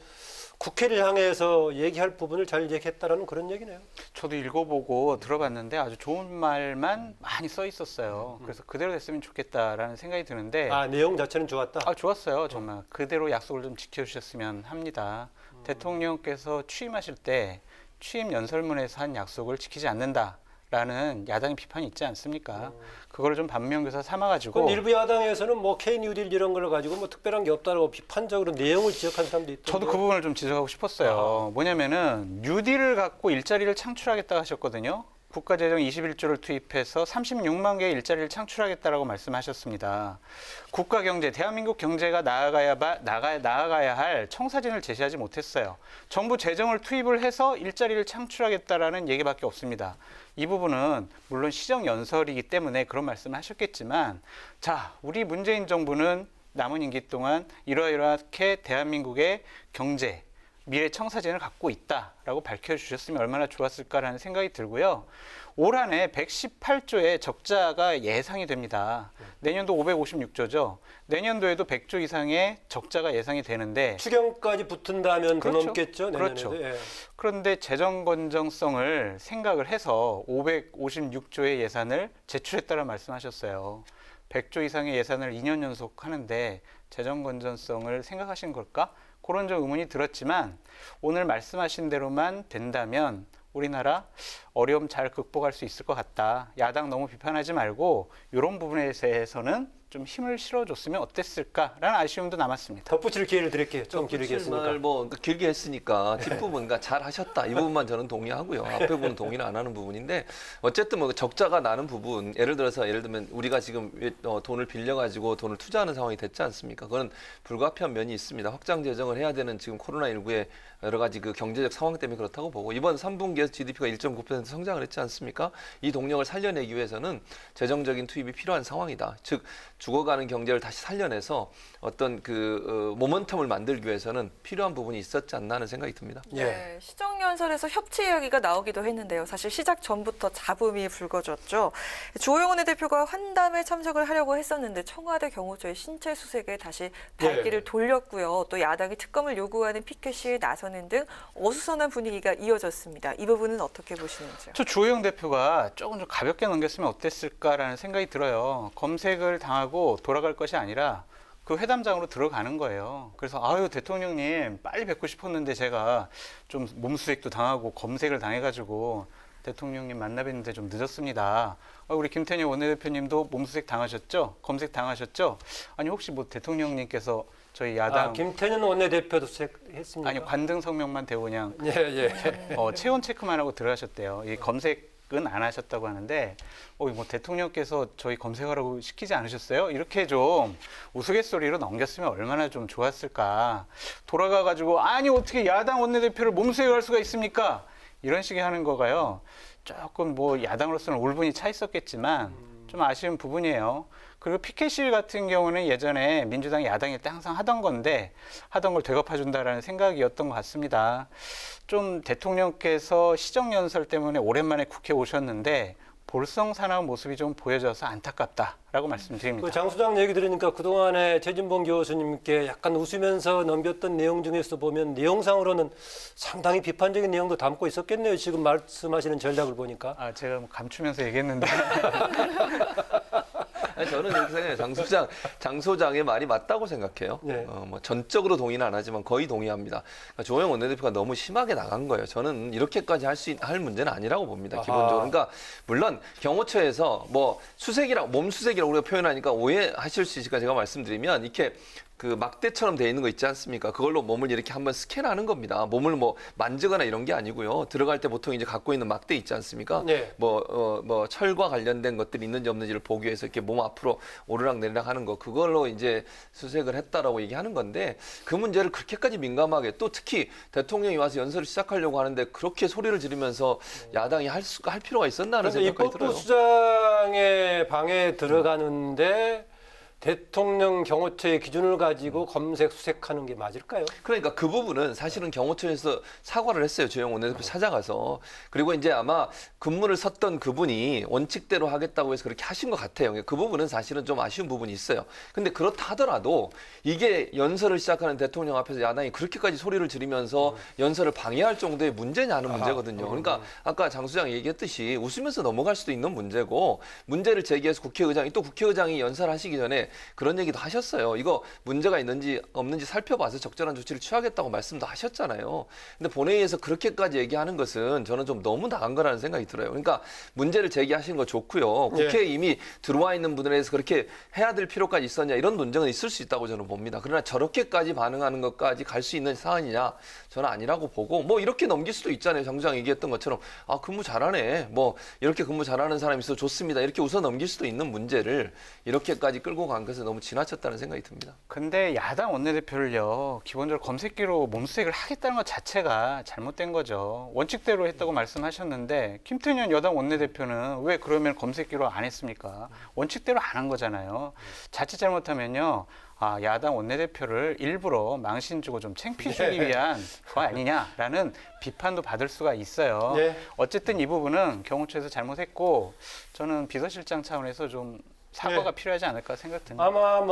국회를 향해서 얘기할 부분을 잘 얘기했다라는 그런 얘기네요. 저도 읽어보고 들어봤는데 아주 좋은 말만 많이 써 있었어요. 그래서 그대로 됐으면 좋겠다라는 생각이 드는데 내용 자체는 좋았다? 좋았어요. 정말 그대로 약속을 좀 지켜주셨으면 합니다. 대통령께서 취임하실 때 취임 연설문에서 한 약속을 지키지 않는다라는 야당의 비판이 있지 않습니까? 그거를 좀 반면교사 삼아가지고 일부 야당에서는 뭐 K-뉴딜 이런 걸 가지고 뭐 특별한 게 없다고 비판적으로 내용을 지적한 사람도 있던데. 저도 그 부분을 좀 지적하고 싶었어요. 뭐냐면은 뉴딜을 갖고 일자리를 창출하겠다 하셨거든요. 국가재정 21조를 투입해서 36만 개의 일자리를 창출하겠다라고 말씀하셨습니다. 국가 경제, 대한민국 경제가 나아가야 할 청사진을 제시하지 못했어요. 정부 재정을 투입을 해서 일자리를 창출하겠다라는 얘기밖에 없습니다. 이 부분은 물론 시정연설이기 때문에 그런 말씀을 하셨겠지만 자, 우리 문재인 정부는 남은 임기 동안 이러이러하게 대한민국의 경제, 미래 청사진을 갖고 있다라고 밝혀주셨으면 얼마나 좋았을까라는 생각이 들고요. 올 한 해 118조의 적자가 예상이 됩니다. 내년도 556조죠. 내년도에도 100조 이상의 적자가 예상이 되는데 추경까지 붙은다면 더 넘겠죠. 그렇죠. 내년에도. 예. 그런데 재정 건전성을 생각을 해서 556조의 예산을 제출했다고 말씀하셨어요. 100조 이상의 예산을 2년 연속 하는데 재정 건전성을 생각하신 걸까? 그런 좀 의문이 들었지만 오늘 말씀하신 대로만 된다면 우리나라 어려움 잘 극복할 수 있을 것 같다. 야당 너무 비판하지 말고 이런 부분에 대해서는 좀 힘을 실어줬으면 어땠을까라는 아쉬움도 남았습니다. 덧붙일 기회를 드릴게요. 좀 길게 했으니까. 뭐 길게 했으니까 뒷부분과 잘 하셨다. 이 부분만 저는 동의하고요. 앞에 부분은 동의는 안 하는 부분인데 어쨌든 뭐 적자가 나는 부분 예를 들면 우리가 지금 돈을 빌려가지고 돈을 투자하는 상황이 됐지 않습니까? 그건 불가피한 면이 있습니다. 확장 재정을 해야 되는 지금 코로나19의 여러 가지 그 경제적 상황 때문에 그렇다고 보고 이번 3분기에서 GDP가 1.9% 성장을 했지 않습니까? 이 동력을 살려내기 위해서는 재정적인 투입이 필요한 상황이다. 즉 죽어가는 경제를 다시 살려내서 어떤 그 모멘텀을 만들기 위해서는 필요한 부분이 있었지 않나 하는 생각이 듭니다. 네, 시정연설에서 협치 이야기가 나오기도 했는데요. 사실 시작 전부터 잡음이 불거졌죠. 주호영 원내대표가 환담에 참석을 하려고 했었는데 청와대 경호처의 신체 수색에 다시 발길을 돌렸고요. 또 야당이 특검을 요구하는 피켓 시위에 나서는 등 어수선한 분위기가 이어졌습니다. 이 부분은 어떻게 보시는지요? 저 주호영 대표가 조금 좀 가볍게 넘겼으면 어땠을까라는 생각이 들어요. 검색을 당하고 돌아갈 것이 아니라 그 회담장으로 들어가는 거예요. 그래서 아유 대통령님 빨리 뵙고 싶었는데 제가 좀 몸수색도 당하고 검색을 당해가지고 대통령님 만나 뵙는데 좀 늦었습니다. 우리 김태년 원내대표님도 몸수색 당하셨죠? 검색 당하셨죠? 아니 혹시 뭐 대통령님께서 저희 야당 김태년 원내대표도 했습니까? 아니 관등 성명만 대고 그냥 예. 체온 체크만 하고 들어가셨대요. 이 검색 안 하셨다고 하는데 뭐 대통령께서 저희 검색하라고 시키지 않으셨어요? 이렇게 좀 우스갯소리로 넘겼으면 얼마나 좀 좋았을까. 돌아가가지고 아니 어떻게 야당 원내대표를 몸수행할 수가 있습니까? 이런 식의 하는 거가요. 조금 뭐 야당으로서는 울분이 차 있었겠지만 좀 아쉬운 부분이에요. 그리고 피켓실 같은 경우는 예전에 민주당이 야당일 때 항상 하던 건데 하던 걸 되갚아준다라는 생각이었던 것 같습니다. 좀 대통령께서 시정연설 때문에 오랜만에 국회에 오셨는데 볼썽사나운 모습이 좀 보여져서 안타깝다라고 말씀드립니다. 그 장 소장 얘기 들으니까 그동안에 최진봉 교수님께 약간 웃으면서 넘겼던 내용 중에서 보면 내용상으로는 상당히 비판적인 내용도 담고 있었겠네요. 지금 말씀하시는 전략을 보니까. 제가 뭐 감추면서 얘기했는데. 아니, 저는 이렇게 생각해요. 장 소장의 말이 맞다고 생각해요. 네. 뭐 전적으로 동의는 안 하지만 거의 동의합니다. 그러니까 조영 원내대표가 너무 심하게 나간 거예요. 저는 이렇게까지 할 문제는 아니라고 봅니다. 기본적으로. 그러니까 물론 경호처에서 뭐 몸수색이라고 우리가 표현하니까 오해하실 수 있으니까 제가 말씀드리면 이렇게 그 막대처럼 돼 있는 거 있지 않습니까? 그걸로 몸을 이렇게 한번 스캔하는 겁니다. 몸을 뭐 만지거나 이런 게 아니고요. 들어갈 때 보통 이제 갖고 있는 막대 있지 않습니까? 네. 뭐 철과 관련된 것들이 있는지 없는지를 보기 위해서 이렇게 몸 앞으로 오르락 내리락 하는 거 그걸로 이제 수색을 했다라고 얘기하는 건데 그 문제를 그렇게까지 민감하게 또 특히 대통령이 와서 연설을 시작하려고 하는데 그렇게 소리를 지르면서 야당이 할 필요가 있었나는 생각이 들어요. 입법부 수장의 방에 들어가는데 대통령 경호처의 기준을 가지고 검색 수색하는 게 맞을까요? 그러니까 그 부분은 사실은 경호처에서 사과를 했어요. 조영 원내대표 찾아가서. 그리고 이제 아마 근무를 섰던 그분이 원칙대로 하겠다고 해서 그렇게 하신 것 같아요. 그 부분은 사실은 좀 아쉬운 부분이 있어요. 근데 그렇다 하더라도 이게 연설을 시작하는 대통령 앞에서 야당이 그렇게까지 소리를 지르면서 연설을 방해할 정도의 문제냐는 문제거든요. 그러니까 아까 장 수장이 얘기했듯이 웃으면서 넘어갈 수도 있는 문제고 문제를 제기해서 국회의장이 연설하시기 전에 그런 얘기도 하셨어요. 이거 문제가 있는지 없는지 살펴봐서 적절한 조치를 취하겠다고 말씀도 하셨잖아요. 근데 본회의에서 그렇게까지 얘기하는 것은 저는 좀 너무 나간 거라는 생각이 들어요. 그러니까 문제를 제기하시는 거 좋고요. 국회에 이미 들어와 있는 분들에 대해서 그렇게 해야 될 필요까지 있었냐 이런 논쟁은 있을 수 있다고 저는 봅니다. 그러나 저렇게까지 반응하는 것까지 갈 수 있는 사안이냐 저는 아니라고 보고 뭐 이렇게 넘길 수도 있잖아요. 장 부장 얘기했던 것처럼 근무 잘하네. 뭐 이렇게 근무 잘하는 사람이 있어 좋습니다. 이렇게 웃어 넘길 수도 있는 문제를 이렇게까지 끌고 간 것은 너무 지나쳤다는 생각이 듭니다. 근데 야당 원내대표를요, 기본적으로 검색기로 몸수색을 하겠다는 것 자체가 잘못된 거죠. 원칙대로 했다고 말씀하셨는데 김태년 여당 원내대표는 왜 그러면 검색기로 안 했습니까? 원칙대로 안 한 거잖아요. 자칫 잘못하면요. 야당 원내대표를 일부러 망신 주고 좀 창피 주기 위한 거 아니냐라는 비판도 받을 수가 있어요. 어쨌든 이 부분은 경호처에서 잘못했고 저는 비서실장 차원에서 좀 사과가 필요하지 않을까 생각됩니다. 아마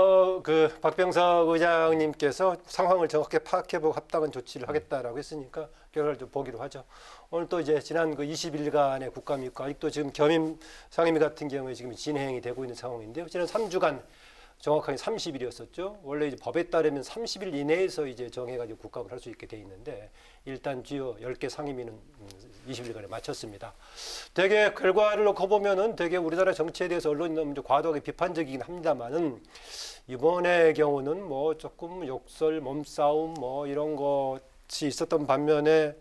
그 박병석 의장님께서 상황을 정확히 파악해보고 합당한 조치를 하겠다라고 했으니까 결과를 좀 보기로 하죠. 오늘 또 이제 지난 그 20일간의 국감이 있고 아직도 지금 겸임 상임위 같은 경우에 지금 진행이 되고 있는 상황인데요. 지난 3주간 정확하게 30일이었었죠. 원래 이제 법에 따르면 30일 이내에서 이제 정해가지고 국감을 할 수 있게 돼 있는데 일단 주요 10개 상임위는 20일간에 마쳤습니다. 되게 결과를 놓고 보면은 되게 우리나라 정치에 대해서 언론이 너무 과도하게 비판적이긴 합니다만은 이번의 경우는 뭐 조금 욕설, 몸싸움 뭐 이런 것이 있었던 반면에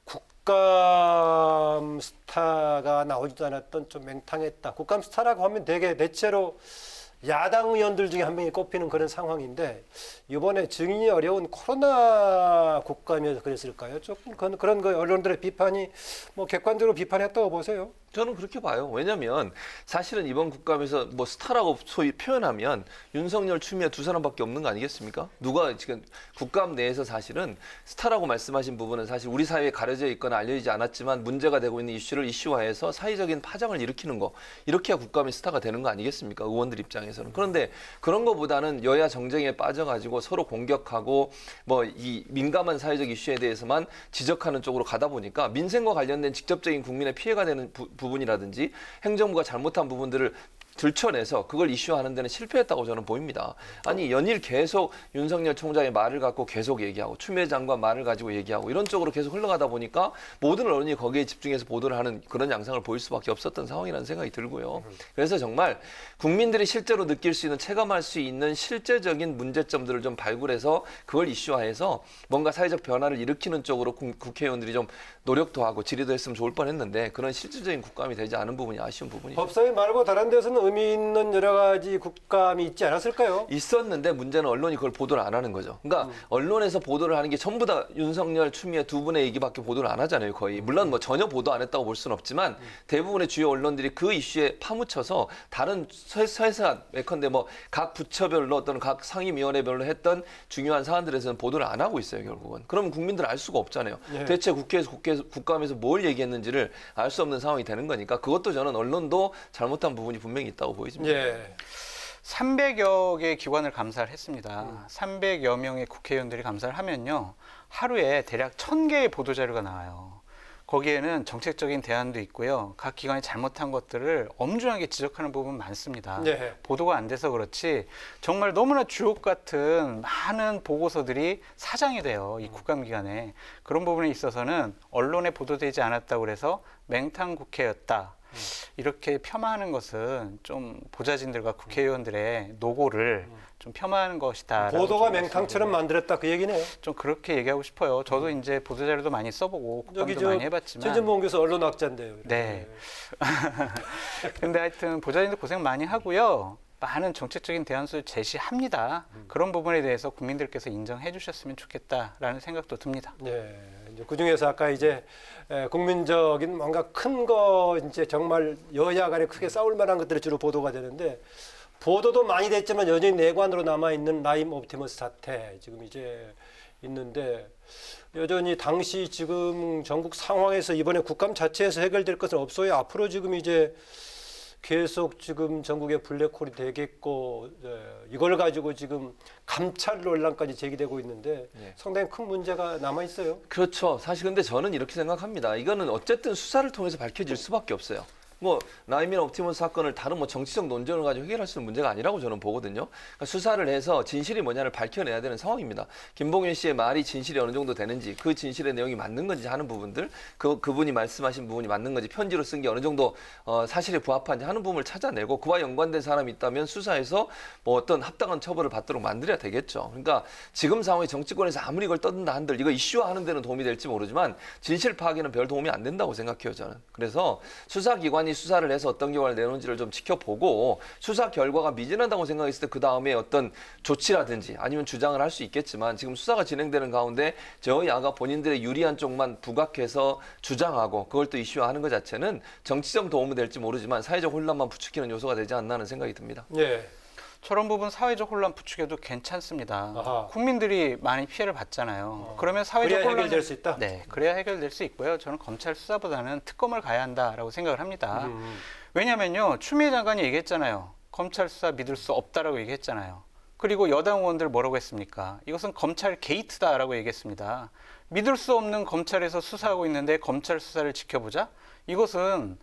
국감 스타가 나오지도 않았던 좀 맹탕했다. 국감 스타라고 하면 되게 대체로 야당 의원들 중에 한 명이 꼽히는 그런 상황인데 이번에 증인이 어려운 코로나 국감이어서 그랬을까요? 조금 그런 거 언론들의 비판이 뭐 객관적으로 비판했다고 보세요? 저는 그렇게 봐요. 왜냐하면 사실은 이번 국감에서 뭐 스타라고 소위 표현하면 윤석열, 추미애 두 사람밖에 없는 거 아니겠습니까? 누가 지금 국감 내에서 사실은 스타라고 말씀하신 부분은 사실 우리 사회에 가려져 있거나 알려지지 않았지만 문제가 되고 있는 이슈를 이슈화해서 사회적인 파장을 일으키는 거 이렇게 해야 국감이 스타가 되는 거 아니겠습니까? 의원들 입장에서는. 그런데 그런 거보다는 여야 정쟁에 빠져가지고 서로 공격하고 뭐 이 민감한 사회적 이슈에 대해서만 지적하는 쪽으로 가다 보니까 민생과 관련된 직접적인 국민의 피해가 되는 부분이라든지 행정부가 잘못한 부분들을 들춰내서 그걸 이슈화하는 데는 실패했다고 저는 보입니다. 아니 연일 계속 윤석열 총장의 말을 갖고 계속 얘기하고 추미애 장관 말을 가지고 얘기하고 이런 쪽으로 계속 흘러가다 보니까 모든 언론이 거기에 집중해서 보도를 하는 그런 양상을 보일 수밖에 없었던 상황이라는 생각이 들고요. 그래서 정말 국민들이 실제로 느낄 수 있는 체감할 수 있는 실제적인 문제점들을 좀 발굴해서 그걸 이슈화해서 뭔가 사회적 변화를 일으키는 쪽으로 국회의원들이 좀 노력도 하고 질의도 했으면 좋을 뻔했는데 그런 실질적인 국감이 되지 않은 부분이 아쉬운 부분이죠. 법사위 말고 다른 데서는 의미 있는 여러 가지 국감이 있지 않았을까요? 있었는데 문제는 언론이 그걸 보도를 안 하는 거죠. 그러니까 언론에서 보도를 하는 게 전부 다 윤석열, 추미애 두 분의 얘기밖에 보도를 안 하잖아요, 거의. 물론 뭐 전혀 보도 안 했다고 볼 수는 없지만 대부분의 주요 언론들이 그 이슈에 파묻혀서 다른 세세한 예컨대 뭐 각 부처별로 또는 각 상임위원회별로 했던 중요한 사안들에서는 보도를 안 하고 있어요, 결국은. 그러면 국민들은 알 수가 없잖아요. 예. 대체 국감에서 뭘 얘기했는지를 알 수 없는 상황이 되는 거니까 그것도 저는 언론도 잘못한 부분이 분명히 있다고 보여집니다. 예. 300여 개의 기관을 감사를 했습니다. 300여 명의 국회의원들이 감사를 하면요. 하루에 대략 1000개의 보도자료가 나와요. 거기에는 정책적인 대안도 있고요. 각 기관이 잘못한 것들을 엄중하게 지적하는 부분 많습니다. 네. 보도가 안 돼서 그렇지 정말 너무나 주옥 같은 많은 보고서들이 사장이 돼요. 이 국감기간에. 그런 부분에 있어서는 언론에 보도되지 않았다고 해서 맹탕 국회였다. 이렇게 폄하하는 것은 좀 보좌진들과 국회의원들의 노고를 좀 폄하하는 것이다. 보도가 맹탕처럼 만들었다 그 얘기네요. 좀 그렇게 얘기하고 싶어요. 저도 이제 보도자료도 많이 써보고 국감도 많이 해봤지만. 최진봉 교수 언론학자인데요. 네. 근데 하여튼 보좌진들 고생 많이 하고요. 많은 정책적인 대안수를 제시합니다. 그런 부분에 대해서 국민들께서 인정해 주셨으면 좋겠다라는 생각도 듭니다. 네. 이제 그 중에서 아까 이제 국민적인 뭔가 큰 거 이제 정말 여야 간에 크게 싸울 만한 것들이 주로 보도가 되는데 보도도 많이 됐지만 여전히 내관으로 남아 있는 라임 옵티머스 사태 지금 이제 있는데 여전히 당시 지금 전국 상황에서 이번에 국감 자체에서 해결될 것은 없어요. 앞으로 지금 이제 계속 지금 전국에 블랙홀이 되겠고 이걸 가지고 지금 감찰 논란까지 제기되고 있는데 상당히 큰 문제가 남아 있어요. 그렇죠. 사실 근데 저는 이렇게 생각합니다. 이거는 어쨌든 수사를 통해서 밝혀질 수밖에 없어요. 뭐 라임이나 옵티머스 사건을 다른 뭐 정치적 논쟁을 가지고 해결할 수 있는 문제가 아니라고 저는 보거든요. 그러니까 수사를 해서 진실이 뭐냐를 밝혀내야 되는 상황입니다. 김봉현 씨의 말이 진실이 어느 정도 되는지 그 진실의 내용이 맞는 건지 하는 부분들 그분이 말씀하신 부분이 맞는 건지 편지로 쓴 게 어느 정도 사실에 부합한지 하는 부분을 찾아내고 그와 연관된 사람이 있다면 수사해서 뭐 어떤 합당한 처벌을 받도록 만들어야 되겠죠. 그러니까 지금 상황에 정치권에서 아무리 이걸 떠든다 한들 이거 이슈화하는 데는 도움이 될지 모르지만 진실 파악에는 별 도움이 안 된다고 생각해요, 저는. 그래서 수사기관이 수사를 해서 어떤 결과를 내놓은지를 좀 지켜보고 수사 결과가 미진하다고 생각했을 때 그 다음에 어떤 조치라든지 아니면 주장을 할 수 있겠지만 지금 수사가 진행되는 가운데 여야가 본인들의 유리한 쪽만 부각해서 주장하고 그걸 또 이슈화하는 것 자체는 정치적 도움이 될지 모르지만 사회적 혼란만 부추기는 요소가 되지 않나 하는 생각이 듭니다. 예. 저런 부분 사회적 혼란 부추겨도 괜찮습니다. 아하. 국민들이 많이 피해를 받잖아요. 그러면 사회적 혼란 해결될 수 있다. 네, 그래야 해결될 수 있고요. 저는 검찰 수사보다는 특검을 가야 한다라고 생각을 합니다. 왜냐하면요, 추미애 장관이 얘기했잖아요. 검찰 수사 믿을 수 없다라고 얘기했잖아요. 그리고 여당 의원들 뭐라고 했습니까? 이것은 검찰 게이트다라고 얘기했습니다. 믿을 수 없는 검찰에서 수사하고 있는데 검찰 수사를 지켜보자? 이것은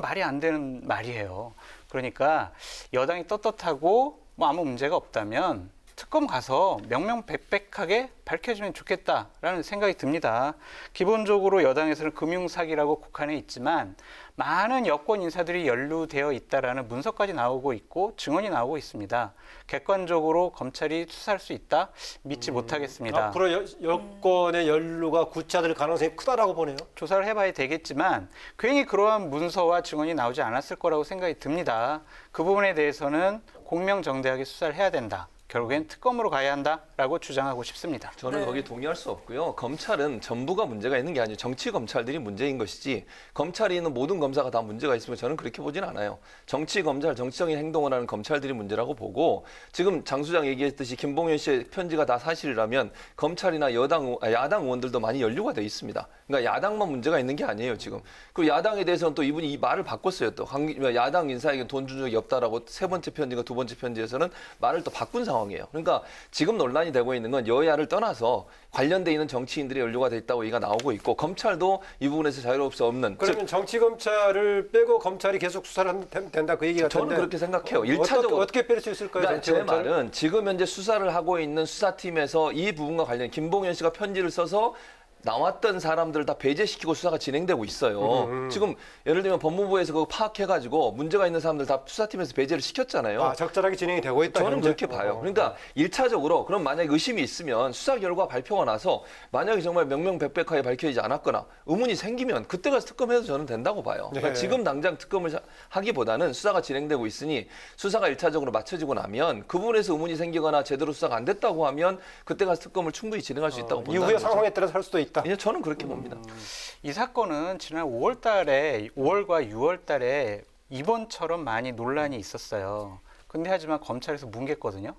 말이 안 되는 말이에요. 그러니까 여당이 떳떳하고 뭐 아무 문제가 없다면 특검 가서 명명백백하게 밝혀지면 좋겠다라는 생각이 듭니다. 기본적으로 여당에서는 금융사기라고 국한해 있지만 많은 여권 인사들이 연루되어 있다라는 문서까지 나오고 있고 증언이 나오고 있습니다. 객관적으로 검찰이 수사할 수 있다? 믿지 못하겠습니다. 앞으로 여권의 연루가 구체화될 가능성이 크다라고 보네요. 조사를 해봐야 되겠지만 괜히 그러한 문서와 증언이 나오지 않았을 거라고 생각이 듭니다. 그 부분에 대해서는 공명정대하게 수사를 해야 된다. 결국엔 특검으로 가야 한다라고 주장하고 싶습니다. 저는 거기 동의할 수 없고요. 검찰은 전부가 문제가 있는 게 아니에요. 정치 검찰들이 문제인 것이지 검찰이 있는 모든 검사가 다 문제가 있으면 저는 그렇게 보진 않아요. 정치 검찰, 정치적인 행동을 하는 검찰들이 문제라고 보고 지금 장 수장 얘기했듯이 김봉현 씨의 편지가 다 사실이라면 검찰이나 야당 의원들도 많이 연루가 돼 있습니다. 그러니까 야당만 문제가 있는 게 아니에요, 지금. 그리고 야당에 대해서는 또 이분이 이 말을 바꿨어요. 또 야당 인사에게 돈 준 적이 없다라고 세 번째 편지가 두 번째 편지에서는 말을 또 바꾼 상황. 상황이에요. 그러니까 지금 논란이 되고 있는 건 여야를 떠나서 관련돼 있는 정치인들이 연루가 돼 있다고 얘기가 나오고 있고 검찰도 이 부분에서 자유로울 수 없는. 그러면 정치 검찰을 빼고 검찰이 계속 수사를 하면 된다 그 얘기 같은데. 저는 그렇게 생각해요. 일차적으로 어떻게 뺄 수 있을까요? 그러니까 제 말은 지금 현재 수사를 하고 있는 수사팀에서 이 부분과 관련 김봉현 씨가 편지를 써서 나왔던 사람들을 다 배제시키고 수사가 진행되고 있어요. 지금 예를 들면 법무부에서 그거 파악해가지고 문제가 있는 사람들 다 수사팀에서 배제를 시켰잖아요. 아, 적절하게 진행이 되고 있다. 저는 현재? 그렇게 봐요. 그러니까 1차적으로 그럼 만약에 의심이 있으면 수사 결과 발표가 나서 만약에 정말 명명백백하게 밝혀지지 않았거나 의문이 생기면 그때 가서 특검해도 저는 된다고 봐요. 그러니까 네. 지금 당장 특검을 하기보다는 수사가 진행되고 있으니 수사가 1차적으로 마쳐지고 나면 그 부분에서 의문이 생기거나 제대로 수사가 안 됐다고 하면 그때 가서 특검을 충분히 진행할 수 있다고 본다는 이후의 거죠. 상황에 따라서 할 수도 있다. 예, 저는 그렇게 봅니다. 이 사건은 지난 5월과 6월달에 이번처럼 많이 논란이 있었어요. 근데 하지만 검찰에서 뭉갰거든요.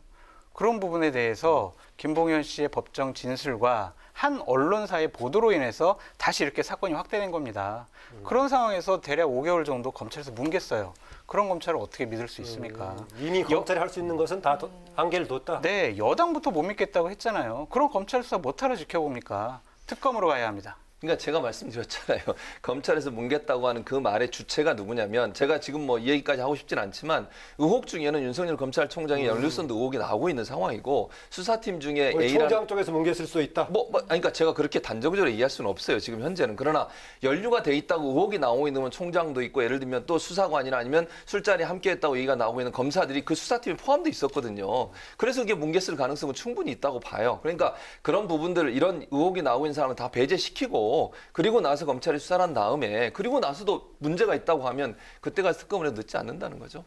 그런 부분에 대해서 김봉현 씨의 법정 진술과 한 언론사의 보도로 인해서 다시 이렇게 사건이 확대된 겁니다. 그런 상황에서 대략 5개월 정도 검찰에서 뭉갰어요. 그런 검찰을 어떻게 믿을 수 있습니까? 이미 검찰이 할 수 있는 것은 다 한계를 뒀다. 네, 여당부터 못 믿겠다고 했잖아요. 그런 검찰 수사 못하러 지켜봅니까? 특검으로 가야 합니다. 그러니까 제가 말씀드렸잖아요. 검찰에서 뭉갰다고 하는 그 말의 주체가 누구냐면 제가 지금 뭐 이 얘기까지 하고 싶진 않지만 의혹 중에는 윤석열 검찰총장의 연루선도 의혹이 나오고 있는 상황이고 수사팀 중에 총장 쪽에서 뭉갰을 수 있다. 그러니까 제가 그렇게 단정적으로 얘기할 수는 없어요. 지금 현재는. 그러나 연루가 돼 있다고 의혹이 나오고 있는 건 총장도 있고 예를 들면 또 수사관이나 아니면 술자리 함께했다고 얘기가 나오고 있는 검사들이 그 수사팀에 포함돼 있었거든요. 그래서 이게 뭉갰을 가능성은 충분히 있다고 봐요. 그러니까 그런 부분들을 이런 의혹이 나오고 있는 사람은 다 배제시키고 그리고 나서 검찰이 수사를 한 다음에 그리고 나서도 문제가 있다고 하면 그때 가서 특검을 해도 늦지 않는다는 거죠.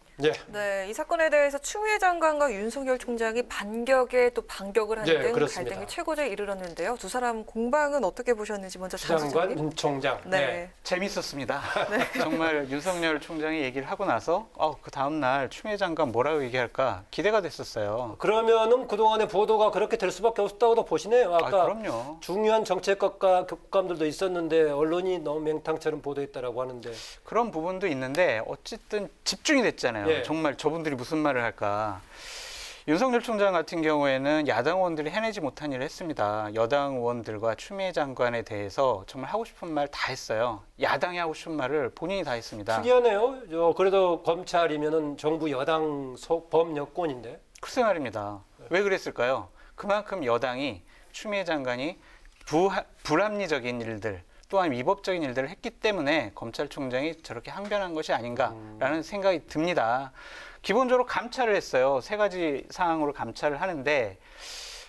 네, 이 사건에 대해서 추미애 장관과 윤석열 총장이 반격에 또 반격을 하는 등 그렇습니다. 갈등이 최고조에 이르렀는데요. 두 사람 공방은 어떻게 보셨는지 먼저 장관, 총장. 네. 재밌었습니다. 정말 윤석열 총장이 얘기를 하고 나서 그 다음 날 추미애 장관 뭐라고 얘기할까 기대가 됐었어요. 그러면은 그동안의 보도가 그렇게 될 수밖에 없다고도 보시네요. 아까 그럼요. 중요한 정책과 교감들도 있었는데 언론이 너무 맹탕처럼 보도했다라고 하는데 그런 부분도 있는데 어쨌든 집중이 됐잖아요. 예. 정말 저분들이 무슨 말을 할까. 윤석열 총장 같은 경우에는 야당 의원들이 해내지 못한 일을 했습니다. 여당 의원들과 추미애 장관에 대해서 정말 하고 싶은 말 다 했어요. 야당이 하고 싶은 말을 본인이 다 했습니다. 특이하네요. 그래도 검찰이면은 정부 여당 범여권인데. 글쎄 말입니다. 왜 그랬을까요? 그만큼 여당이 추미애 장관이 불합리적인 일들 또한 위법적인 일들을 했기 때문에 검찰총장이 저렇게 항변한 것이 아닌가라는 생각이 듭니다. 기본적으로 감찰을 했어요. 3가지 사항으로 감찰을 하는데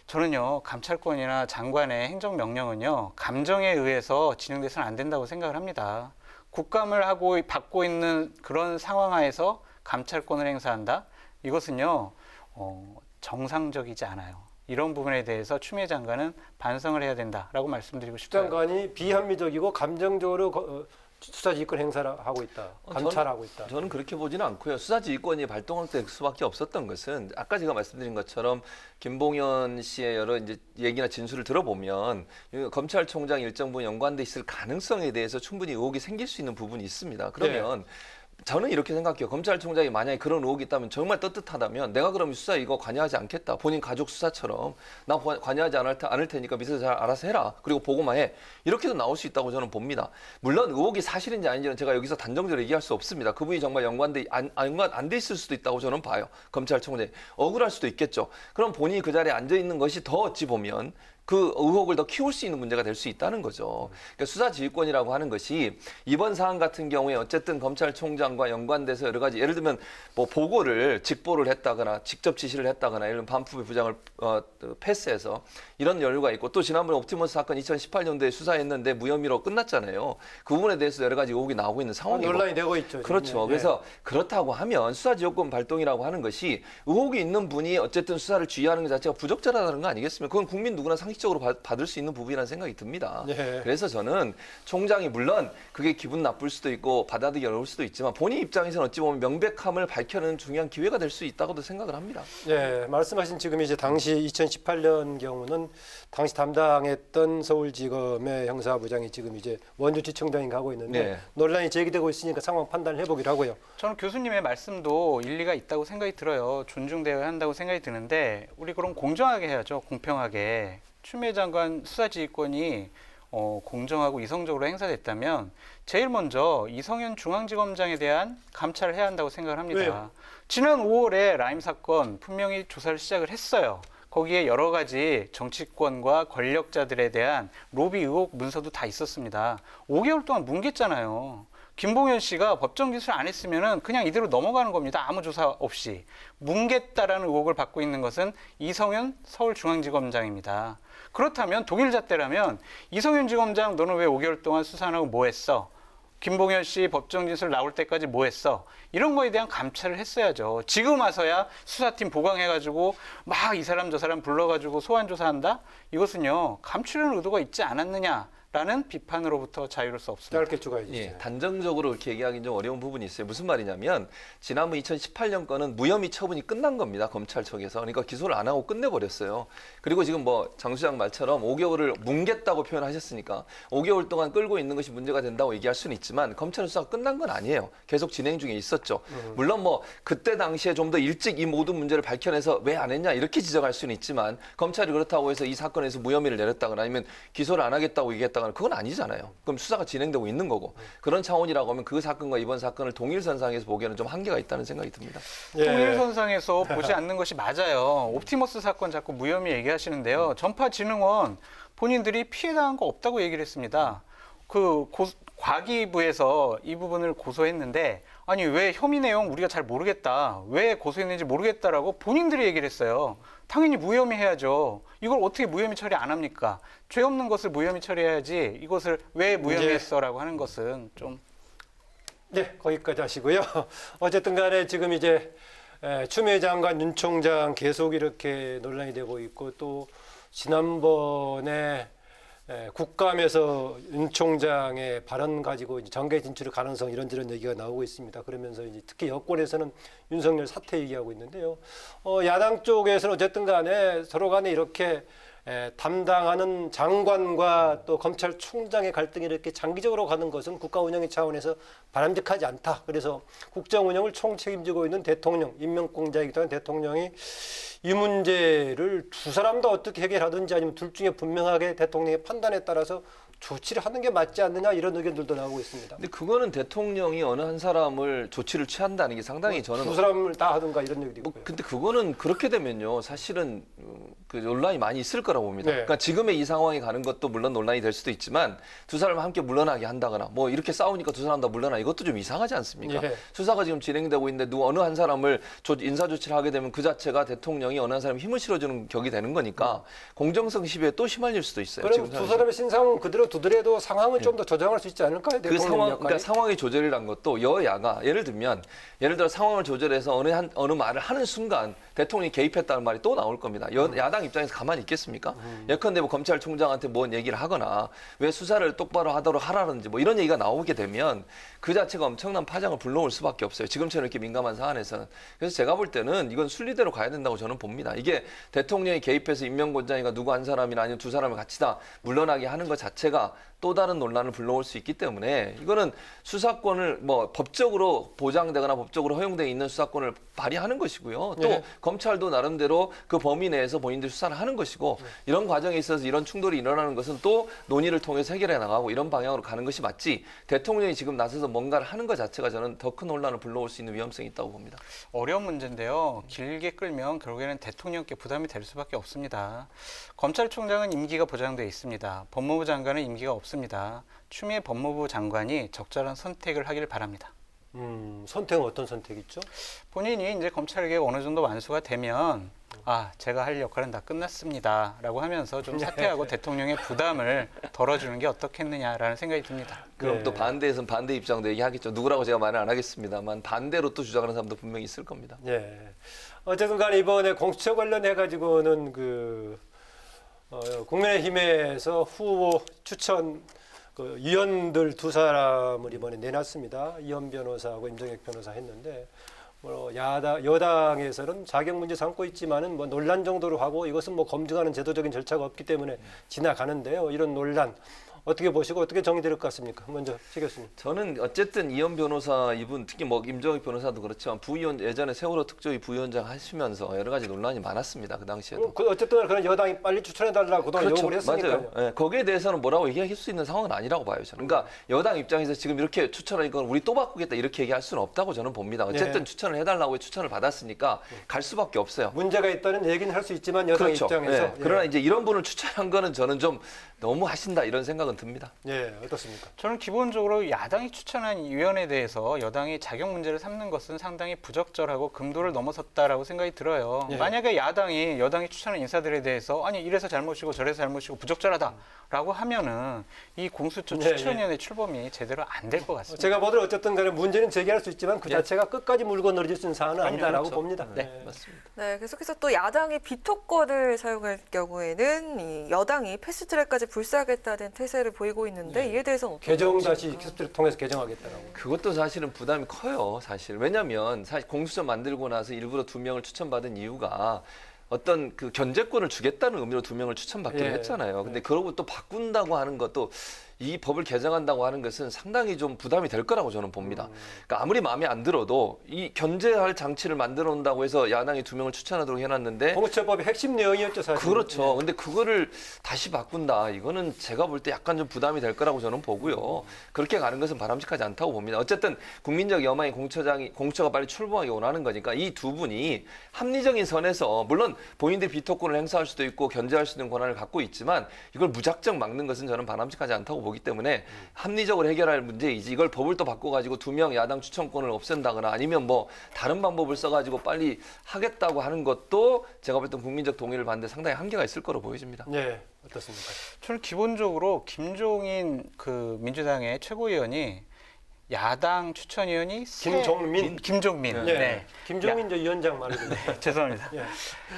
저는요 감찰권이나 장관의 행정명령은요 감정에 의해서 진행돼서는 안 된다고 생각을 합니다. 국감을 받고 있는 그런 상황 하에서 감찰권을 행사한다? 이것은요 정상적이지 않아요. 이런 부분에 대해서 추미애 장관은 반성을 해야 된다라고 말씀드리고 싶어요. 장관이 비합리적이고 감정적으로 수사지휘권 행사를 하고 있다. 감찰하고 있다. 저는 그렇게 보지는 않고요. 수사지휘권이 발동될 수밖에 없었던 것은 아까 제가 말씀드린 것처럼 김봉현 씨의 여러 이제 얘기나 진술을 들어보면 검찰총장 일정 부분 연관돼 있을 가능성에 대해서 충분히 의혹이 생길 수 있는 부분이 있습니다. 그러면 저는 이렇게 생각해요. 검찰총장이 만약에 그런 의혹이 있다면 정말 떳떳하다면 내가 그럼 수사 이거 관여하지 않겠다. 본인 가족 수사처럼 나 관여하지 않을 테니까 밑에서 잘 알아서 해라. 그리고 보고만 해. 이렇게도 나올 수 있다고 저는 봅니다. 물론 의혹이 사실인지 아닌지는 제가 여기서 단정적으로 얘기할 수 없습니다. 그분이 정말 연관 안 돼 있을 수도 있다고 저는 봐요. 검찰총장이. 억울할 수도 있겠죠. 그럼 본인이 그 자리에 앉아 있는 것이 더 어찌 보면 그 의혹을 더 키울 수 있는 문제가 될 수 있다는 거죠. 그러니까 수사지휘권이라고 하는 것이 이번 사안 같은 경우에 어쨌든 검찰총장과 연관돼서 여러 가지 예를 들면 뭐 보고를 직보를 했다거나 직접 지시를 했다거나 예를 들면 반품의 부장을 패스해서 이런 연루가 있고 또 지난번에 옵티머스 사건 2018년도에 수사했는데 무혐의로 끝났잖아요. 그 부분에 대해서 여러 가지 의혹이 나오고 있는 상황이고 논란이 되고 있죠. 그렇죠. 그래서 그렇다고 하면 수사지휘권 발동이라고 하는 것이 의혹이 있는 분이 어쨌든 수사를 지휘하는 것 자체가 부적절하다는 거 아니겠습니까? 그건 국민 누구나 상식 상식적으로 받을 수 있는 부분이라는 생각이 듭니다. 네. 그래서 저는 총장이 물론 그게 기분 나쁠 수도 있고 받아들이기 어려울 수도 있지만 본인 입장에서는 어찌 보면 명백함을 밝혀내는 중요한 기회가 될 수 있다고도 생각을 합니다. 예, 말씀하신 지금 이제 당시 2018년 경우는 당시 담당했던 서울지검의 형사부장이 지금 이제 원주지청장인가 하고 있는데 네. 논란이 제기되고 있으니까 상황 판단을 해보기로 하고요. 저는 교수님의 말씀도 일리가 있다고 생각이 들어요. 존중되어야 한다고 생각이 드는데 우리 그럼 공정하게 해야죠. 공평하게. 추미애 장관 수사지휘권이 공정하고 이성적으로 행사됐다면 제일 먼저 이성윤 중앙지검장에 대한 감찰을 해야 한다고 생각을 합니다. 왜요? 지난 5월에 라임 사건 분명히 조사를 시작을 했어요. 거기에 여러 가지 정치권과 권력자들에 대한 로비 의혹 문서도 다 있었습니다. 5개월 동안 뭉갰잖아요. 김봉현 씨가 법정 기술 안 했으면은 그냥 이대로 넘어가는 겁니다. 아무 조사 없이. 뭉갰다라는 의혹을 받고 있는 것은 이성윤 서울중앙지검장입니다. 그렇다면 동일 잣대라면 이성윤 지검장 너는 왜 5개월 동안 수사 안 하고 뭐 했어? 김봉현 씨 법정 진술 나올 때까지 뭐 했어? 이런 거에 대한 감찰을 했어야죠. 지금 와서야 수사팀 보강해가지고 막 이 사람 저 사람 불러가지고 소환 조사한다? 이것은요 감추려는 의도가 있지 않았느냐라는 비판으로부터 자유로울 수 없습니다. 짧게 추가해 주세요. 예, 단정적으로 이렇게 얘기하기는 좀 어려운 부분이 있어요. 무슨 말이냐면 지난번 2018년 건은 무혐의 처분이 끝난 겁니다. 검찰 측에서. 그러니까 기소를 안 하고 끝내버렸어요. 그리고 지금 뭐 장 수장 말처럼 5개월을 뭉갰다고 표현하셨으니까 5개월 동안 끌고 있는 것이 문제가 된다고 얘기할 수는 있지만 검찰 수사가 끝난 건 아니에요. 계속 진행 중에 있었죠. 물론 뭐 그때 당시에 좀 더 일찍 이 모든 문제를 밝혀내서 왜 안 했냐 이렇게 지적할 수는 있지만 검찰이 그렇다고 해서 이 사건에서 무혐의를 내렸다거나 아니면 기소를 안 하겠다고 얘기했다거나 그건 아니잖아요. 그럼 수사가 진행되고 있는 거고 그런 차원이라고 하면 그 사건과 이번 사건을 동일선상에서 보기에는 좀 한계가 있다는 생각이 듭니다. 예. 통일선상에서 보지 않는 것이 맞아요. 옵티머스 사건 자꾸 무혐의 얘기하시는데요. 전파진흥원 본인들이 피해당한 거 없다고 얘기를 했습니다. 과기부에서 이 부분을 고소했는데 아니 왜 혐의 내용 우리가 잘 모르겠다. 왜 고소했는지 모르겠다라고 본인들이 얘기를 했어요. 당연히 무혐의 해야죠. 이걸 어떻게 무혐의 처리 안 합니까? 죄 없는 것을 무혐의 처리해야지 이것을 왜 무혐의했어라고 하는 것은 좀. 네, 거기까지 하시고요. 어쨌든 간에 지금 이제 추미애 장관, 윤 총장 계속 이렇게 논란이 되고 있고 또 지난번에 국감에서 윤 총장의 발언 가지고 이제 정계 진출의 가능성 이런저런 얘기가 나오고 있습니다. 그러면서 이제 특히 여권에서는 윤석열 사퇴 얘기하고 있는데요. 야당 쪽에서는 어쨌든 간에 서로 간에 이렇게 담당하는 장관과 또 검찰총장의 갈등이 이렇게 장기적으로 가는 것은 국가 운영의 차원에서 바람직하지 않다. 그래서 국정 운영을 총책임지고 있는 대통령, 임명공자이기도 한 대통령이 이 문제를 두 사람 다 어떻게 해결하든지 아니면 둘 중에 분명하게 대통령의 판단에 따라서 조치를 하는 게 맞지 않느냐 이런 의견들도 나오고 있습니다. 근데 그거는 대통령이 어느 한 사람을 조치를 취한다는 게 상당히 저는 두 사람을 다 하든가 이런 얘기도 있고요. 근데 그거는 그렇게 되면요 사실은 그 논란이 많이 있을 거라고 봅니다. 네. 그러니까 지금의 이 상황이 가는 것도 물론 논란이 될 수도 있지만 두 사람을 함께 물러나게 한다거나 뭐 이렇게 싸우니까 두 사람 다 물러나 이것도 좀 이상하지 않습니까? 예. 수사가 지금 진행되고 있는데 어느 한 사람을 인사 조치를 하게 되면 그 자체가 대통령이 어느 한 사람에 힘을 실어주는 격이 되는 거니까 공정성 시비에 또 휘말릴 수도 있어요. 그럼 두 사람의 신상 그대로 두더라도 상황은 좀 더 조정할 수 있지 않을까요? 그 상황, 그러니까 상황의 조절이란 것도 여야가 예를 들어 상황을 조절해서 어느 말을 하는 순간 대통령이 개입했다는 말이 또 나올 겁니다. 야당 입장에서 가만히 있겠습니까? 예컨대 뭐 검찰총장한테 뭔 얘기를 하거나 왜 수사를 똑바로 하도록 하라는지 뭐 이런 얘기가 나오게 되면 그 자체가 엄청난 파장을 불러올 수밖에 없어요. 지금처럼 이렇게 민감한 사안에서는. 그래서 제가 볼 때는 이건 순리대로 가야 된다고 저는 봅니다. 이게 대통령이 개입해서 임명권자니까 누구 한 사람이나 아니면 두 사람을 같이 다 물러나게 하는 것 자체가 또 다른 논란을 불러올 수 있기 때문에 이거는 수사권을 뭐 법적으로 보장되거나 법적으로 허용되어 있는 수사권을 발휘하는 것이고요. 또 검찰도 나름대로 그 범위 내에서 본인들 수사를 하는 것이고 이런 과정에 있어서 이런 충돌이 일어나는 것은 또 논의를 통해서 해결해 나가고 이런 방향으로 가는 것이 맞지 대통령이 지금 나서서 뭔가를 하는 것 자체가 저는 더 큰 논란을 불러올 수 있는 위험성이 있다고 봅니다. 어려운 문제인데요. 길게 끌면 결국에는 대통령께 부담이 될 수밖에 없습니다. 검찰총장은 임기가 보장되어 있습니다. 법무부 장관은 임기가 없습니다. 추미애 법무부 장관이 적절한 선택을 하길 바랍니다. 선택은 어떤 선택이죠? 본인이 이제 검찰개혁 어느 정도 완수가 되면 제가 할 역할은 다 끝났습니다 라고 하면서 좀 사퇴하고 대통령의 부담을 덜어주는 게 어떻겠느냐라는 생각이 듭니다. 그럼 또 반대에서는 반대 입장도 얘기하겠죠. 누구라고 제가 말은 안 하겠습니다만 반대로 또 주장하는 사람도 분명히 있을 겁니다. 어쨌든 간에 이번에 공수처 관련해 가지고는 국민의힘에서 후보 추천 위원들 두 사람을 이번에 내놨습니다. 이현 변호사하고 임정혁 변호사 했는데 여당에서는 자격 문제 삼고 있지만은 뭐 논란 정도로 하고 이것은 뭐 검증하는 제도적인 절차가 없기 때문에 지나가는데요. 이런 논란 어떻게 보시고 어떻게 정리될 것 같습니까? 먼저 최 교수님. 저는 어쨌든 이현 변호사 이분 특히 뭐 임정혁 변호사도 그렇지만 부위원 예전에 세월호 특조위 부위원장 하시면서 여러 가지 논란이 많았습니다. 그 당시에도. 어쨌든 그런 여당이 빨리 추천해달라고 그동안 그렇죠. 요구를 했으니까요. 맞아요. 네, 거기에 대해서는 뭐라고 얘기할 수 있는 상황은 아니라고 봐요. 저는. 그러니까 여당 입장에서 지금 이렇게 추천하니까 우리 또 바꾸겠다 이렇게 얘기할 수는 없다고 저는 봅니다. 어쨌든 추천을 해달라고 추천을 받았으니까 갈 수밖에 없어요. 문제가 있다는 얘기는 할 수 있지만 여당 그렇죠. 입장에서. 네. 그러나 이제 이런 분을 추천한 거는 저는 좀 너무 하신다 이런 생각은 듭니다. 예, 어떻습니까? 저는 기본적으로 야당이 추천한 위원에 대해서 여당이 자격 문제를 삼는 것은 상당히 부적절하고 금도를 넘어섰다라고 생각이 들어요. 예. 만약에 여당이 추천한 인사들에 대해서 아니 이래서 잘못이고 저래서 잘못이고 부적절하다라고 하면은 이 공수처 추천위원회 출범이 제대로 안 될 것 같습니다. 제가 보더라도 어쨌든 간에 문제는 제기할 수 있지만 그 자체가 끝까지 물고 늘어질 수 있는 사안은 아니다라고 그렇죠. 봅니다. 네, 맞습니다. 네, 계속해서 또 야당이 비토권을 사용할 경우에는 이 여당이 패스트트랙까지 불사하겠다는 태세를 보이고 있는데 이에 대해서는 어떻게 개정 보십니까? 다시 패스트트랙 통해서 개정하겠다라고. 그것도 사실은 부담이 커요, 사실. 왜냐하면 사실 공수처 만들고 나서 일부러 2명을 추천받은 이유가 어떤 그 견제권을 주겠다는 의미로 2명을 추천받기로 했잖아요. 근데 그러고 또 바꾼다고 하는 것도 이 법을 개정한다고 하는 것은 상당히 좀 부담이 될 거라고 저는 봅니다. 그러니까 아무리 마음에 안 들어도 이 견제할 장치를 만들어 온다고 해서 야당이 2명을 추천하도록 해놨는데 공수처법의 핵심 내용이었죠, 사실. 그렇죠. 근데 그거를 다시 바꾼다. 이거는 제가 볼 때 약간 좀 부담이 될 거라고 저는 보고요. 그렇게 가는 것은 바람직하지 않다고 봅니다. 어쨌든 국민적 여망이 공수처가 빨리 출범하기 원하는 거니까 이 두 분이 합리적인 선에서 물론 본인들이 비토권을 행사할 수도 있고 견제할 수 있는 권한을 갖고 있지만 이걸 무작정 막는 것은 저는 바람직하지 않다고 보기 때문에 합리적으로 해결할 문제이지 이걸 법을 또 바꿔가지고 2명 야당 추천권을 없앤다거나 아니면 뭐 다른 방법을 써가지고 빨리 하겠다고 하는 것도 제가 볼 때 국민적 동의를 받는데 상당히 한계가 있을 거로 보여집니다. 네, 어떻습니까? 저는 기본적으로 김종인 그 민주당의 최고위원이 야당 추천위원이 김종민. 네. 김종인 저 위원장 말고. 죄송합니다.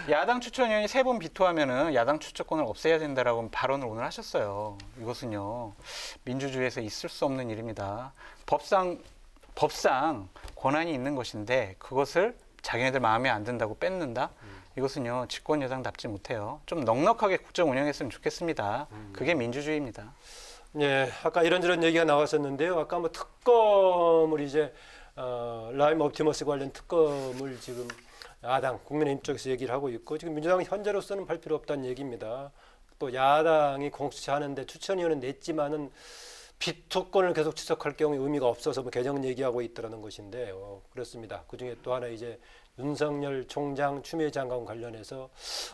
야당 추천위원이 3번 비토하면은 야당 추천권을 없애야 된다라고 발언을 오늘 하셨어요. 이것은요 민주주의에서 있을 수 없는 일입니다. 법상 권한이 있는 것인데 그것을 자기네들 마음에 안 든다고 뺏는다. 이것은요 집권 여당답지 못해요. 좀 넉넉하게 국정 운영했으면 좋겠습니다. 그게 민주주의입니다. 예, 아까 이런저런 얘기가 나왔었는데요. 아까 뭐 특검을 이제 라임 옵티머스 관련 특검을 지금 야당 국민의힘 쪽에서 얘기를 하고 있고 지금 민주당은 현재로서는 할 필요 없다는 얘기입니다. 또 야당이 공수처 하는데 추천위원은 냈지만은 비토권을 계속 지속할 경우에 의미가 없어서 뭐 개정 얘기하고 있더라는 것인데 그렇습니다. 그중에 또 하나 이제 윤석열 총장 추미애 장관 관련해서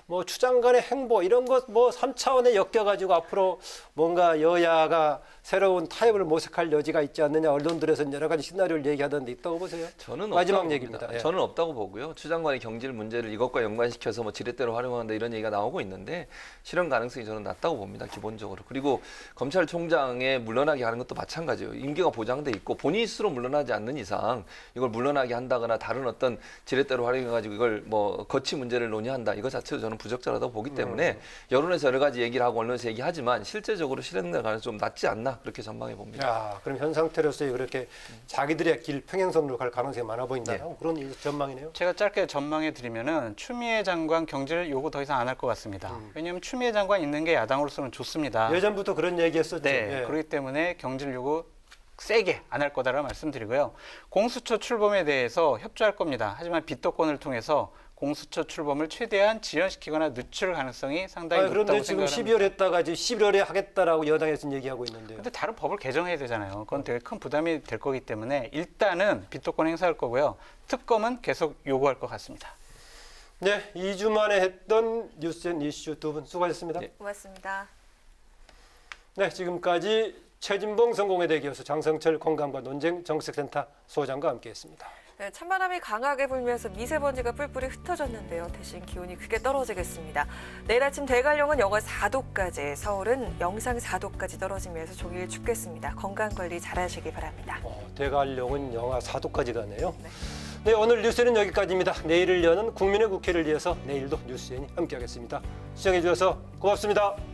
뭐 추장관의 행보 이런 것 뭐 3차원에 엮여가지고 앞으로 뭔가 여야가 새로운 타협을 모색할 여지가 있지 않느냐 언론들에서는 여러 가지 시나리오를 얘기하던데 있다고 보세요. 저는 마지막 얘기입니다. 예. 저는 없다고 보고요. 추장관의 경질 문제를 이것과 연관시켜서 뭐 지렛대로 활용한다 이런 얘기가 나오고 있는데 실현 가능성이 저는 낮다고 봅니다. 기본적으로. 그리고 검찰총장에 물러나게 하는 것도 마찬가지예요. 임기가 보장돼 있고 본인 스스로 물러나지 않는 이상 이걸 물러나게 한다거나 다른 어떤 지렛대로 활용해가지고 이걸 뭐 거치 문제를 논의한다 이거 자체도 저는 부적절하다고 보기 때문에 여론에서 여러 가지 얘기를 하고 언론에서 얘기하지만 실제적으로 실현될 가능성이 좀 낮지 않나 그렇게 전망해 봅니다. 야, 그럼 현 상태로서 그렇게 자기들의 길 평행선으로 갈 가능성이 많아 보인다. 그런 전망이네요. 제가 짧게 전망해 드리면은 추미애 장관 경질 요구 더 이상 안 할 것 같습니다. 왜냐하면 추미애 장관 있는 게 야당으로서는 좋습니다. 예전부터 그런 얘기했었죠. 네, 그렇기 때문에 경질 요구 세게 안 할 거다라고 말씀드리고요. 공수처 출범에 대해서 협조할 겁니다. 하지만 비토권을 통해서 공수처 출범을 최대한 지연시키거나 늦출 가능성이 상당히 높다고 그런데 지금 생각합니다. 12월 했다가 지금 11월에 하겠다라고 여당에서 얘기하고 있는데요. 근데 다른 법을 개정해야 되잖아요. 그건 되게 큰 부담이 될 거기 때문에 일단은 비토권 행사할 거고요. 특검은 계속 요구할 것 같습니다. 네, 2주 만에 했던 뉴스앤 이슈 두 분 수고하셨습니다. 고맙습니다. 네, 지금까지 최진봉 성공회대 교수 장성철 건강과 논쟁 정책센터 소장과 함께했습니다. 네, 찬바람이 강하게 불면서 미세먼지가 뿔뿔이 흩어졌는데요. 대신 기온이 크게 떨어지겠습니다. 내일 아침 대관령은 영하 4도까지, 서울은 영상 4도까지 떨어지면서 종일 춥겠습니다. 건강관리 잘하시기 바랍니다. 대관령은 영하 4도까지 가네요. 네, 오늘 뉴스는 여기까지입니다. 내일을 여는 국민의 국회를 위해서 내일도 뉴스엔이 함께하겠습니다. 시청해 주셔서 고맙습니다.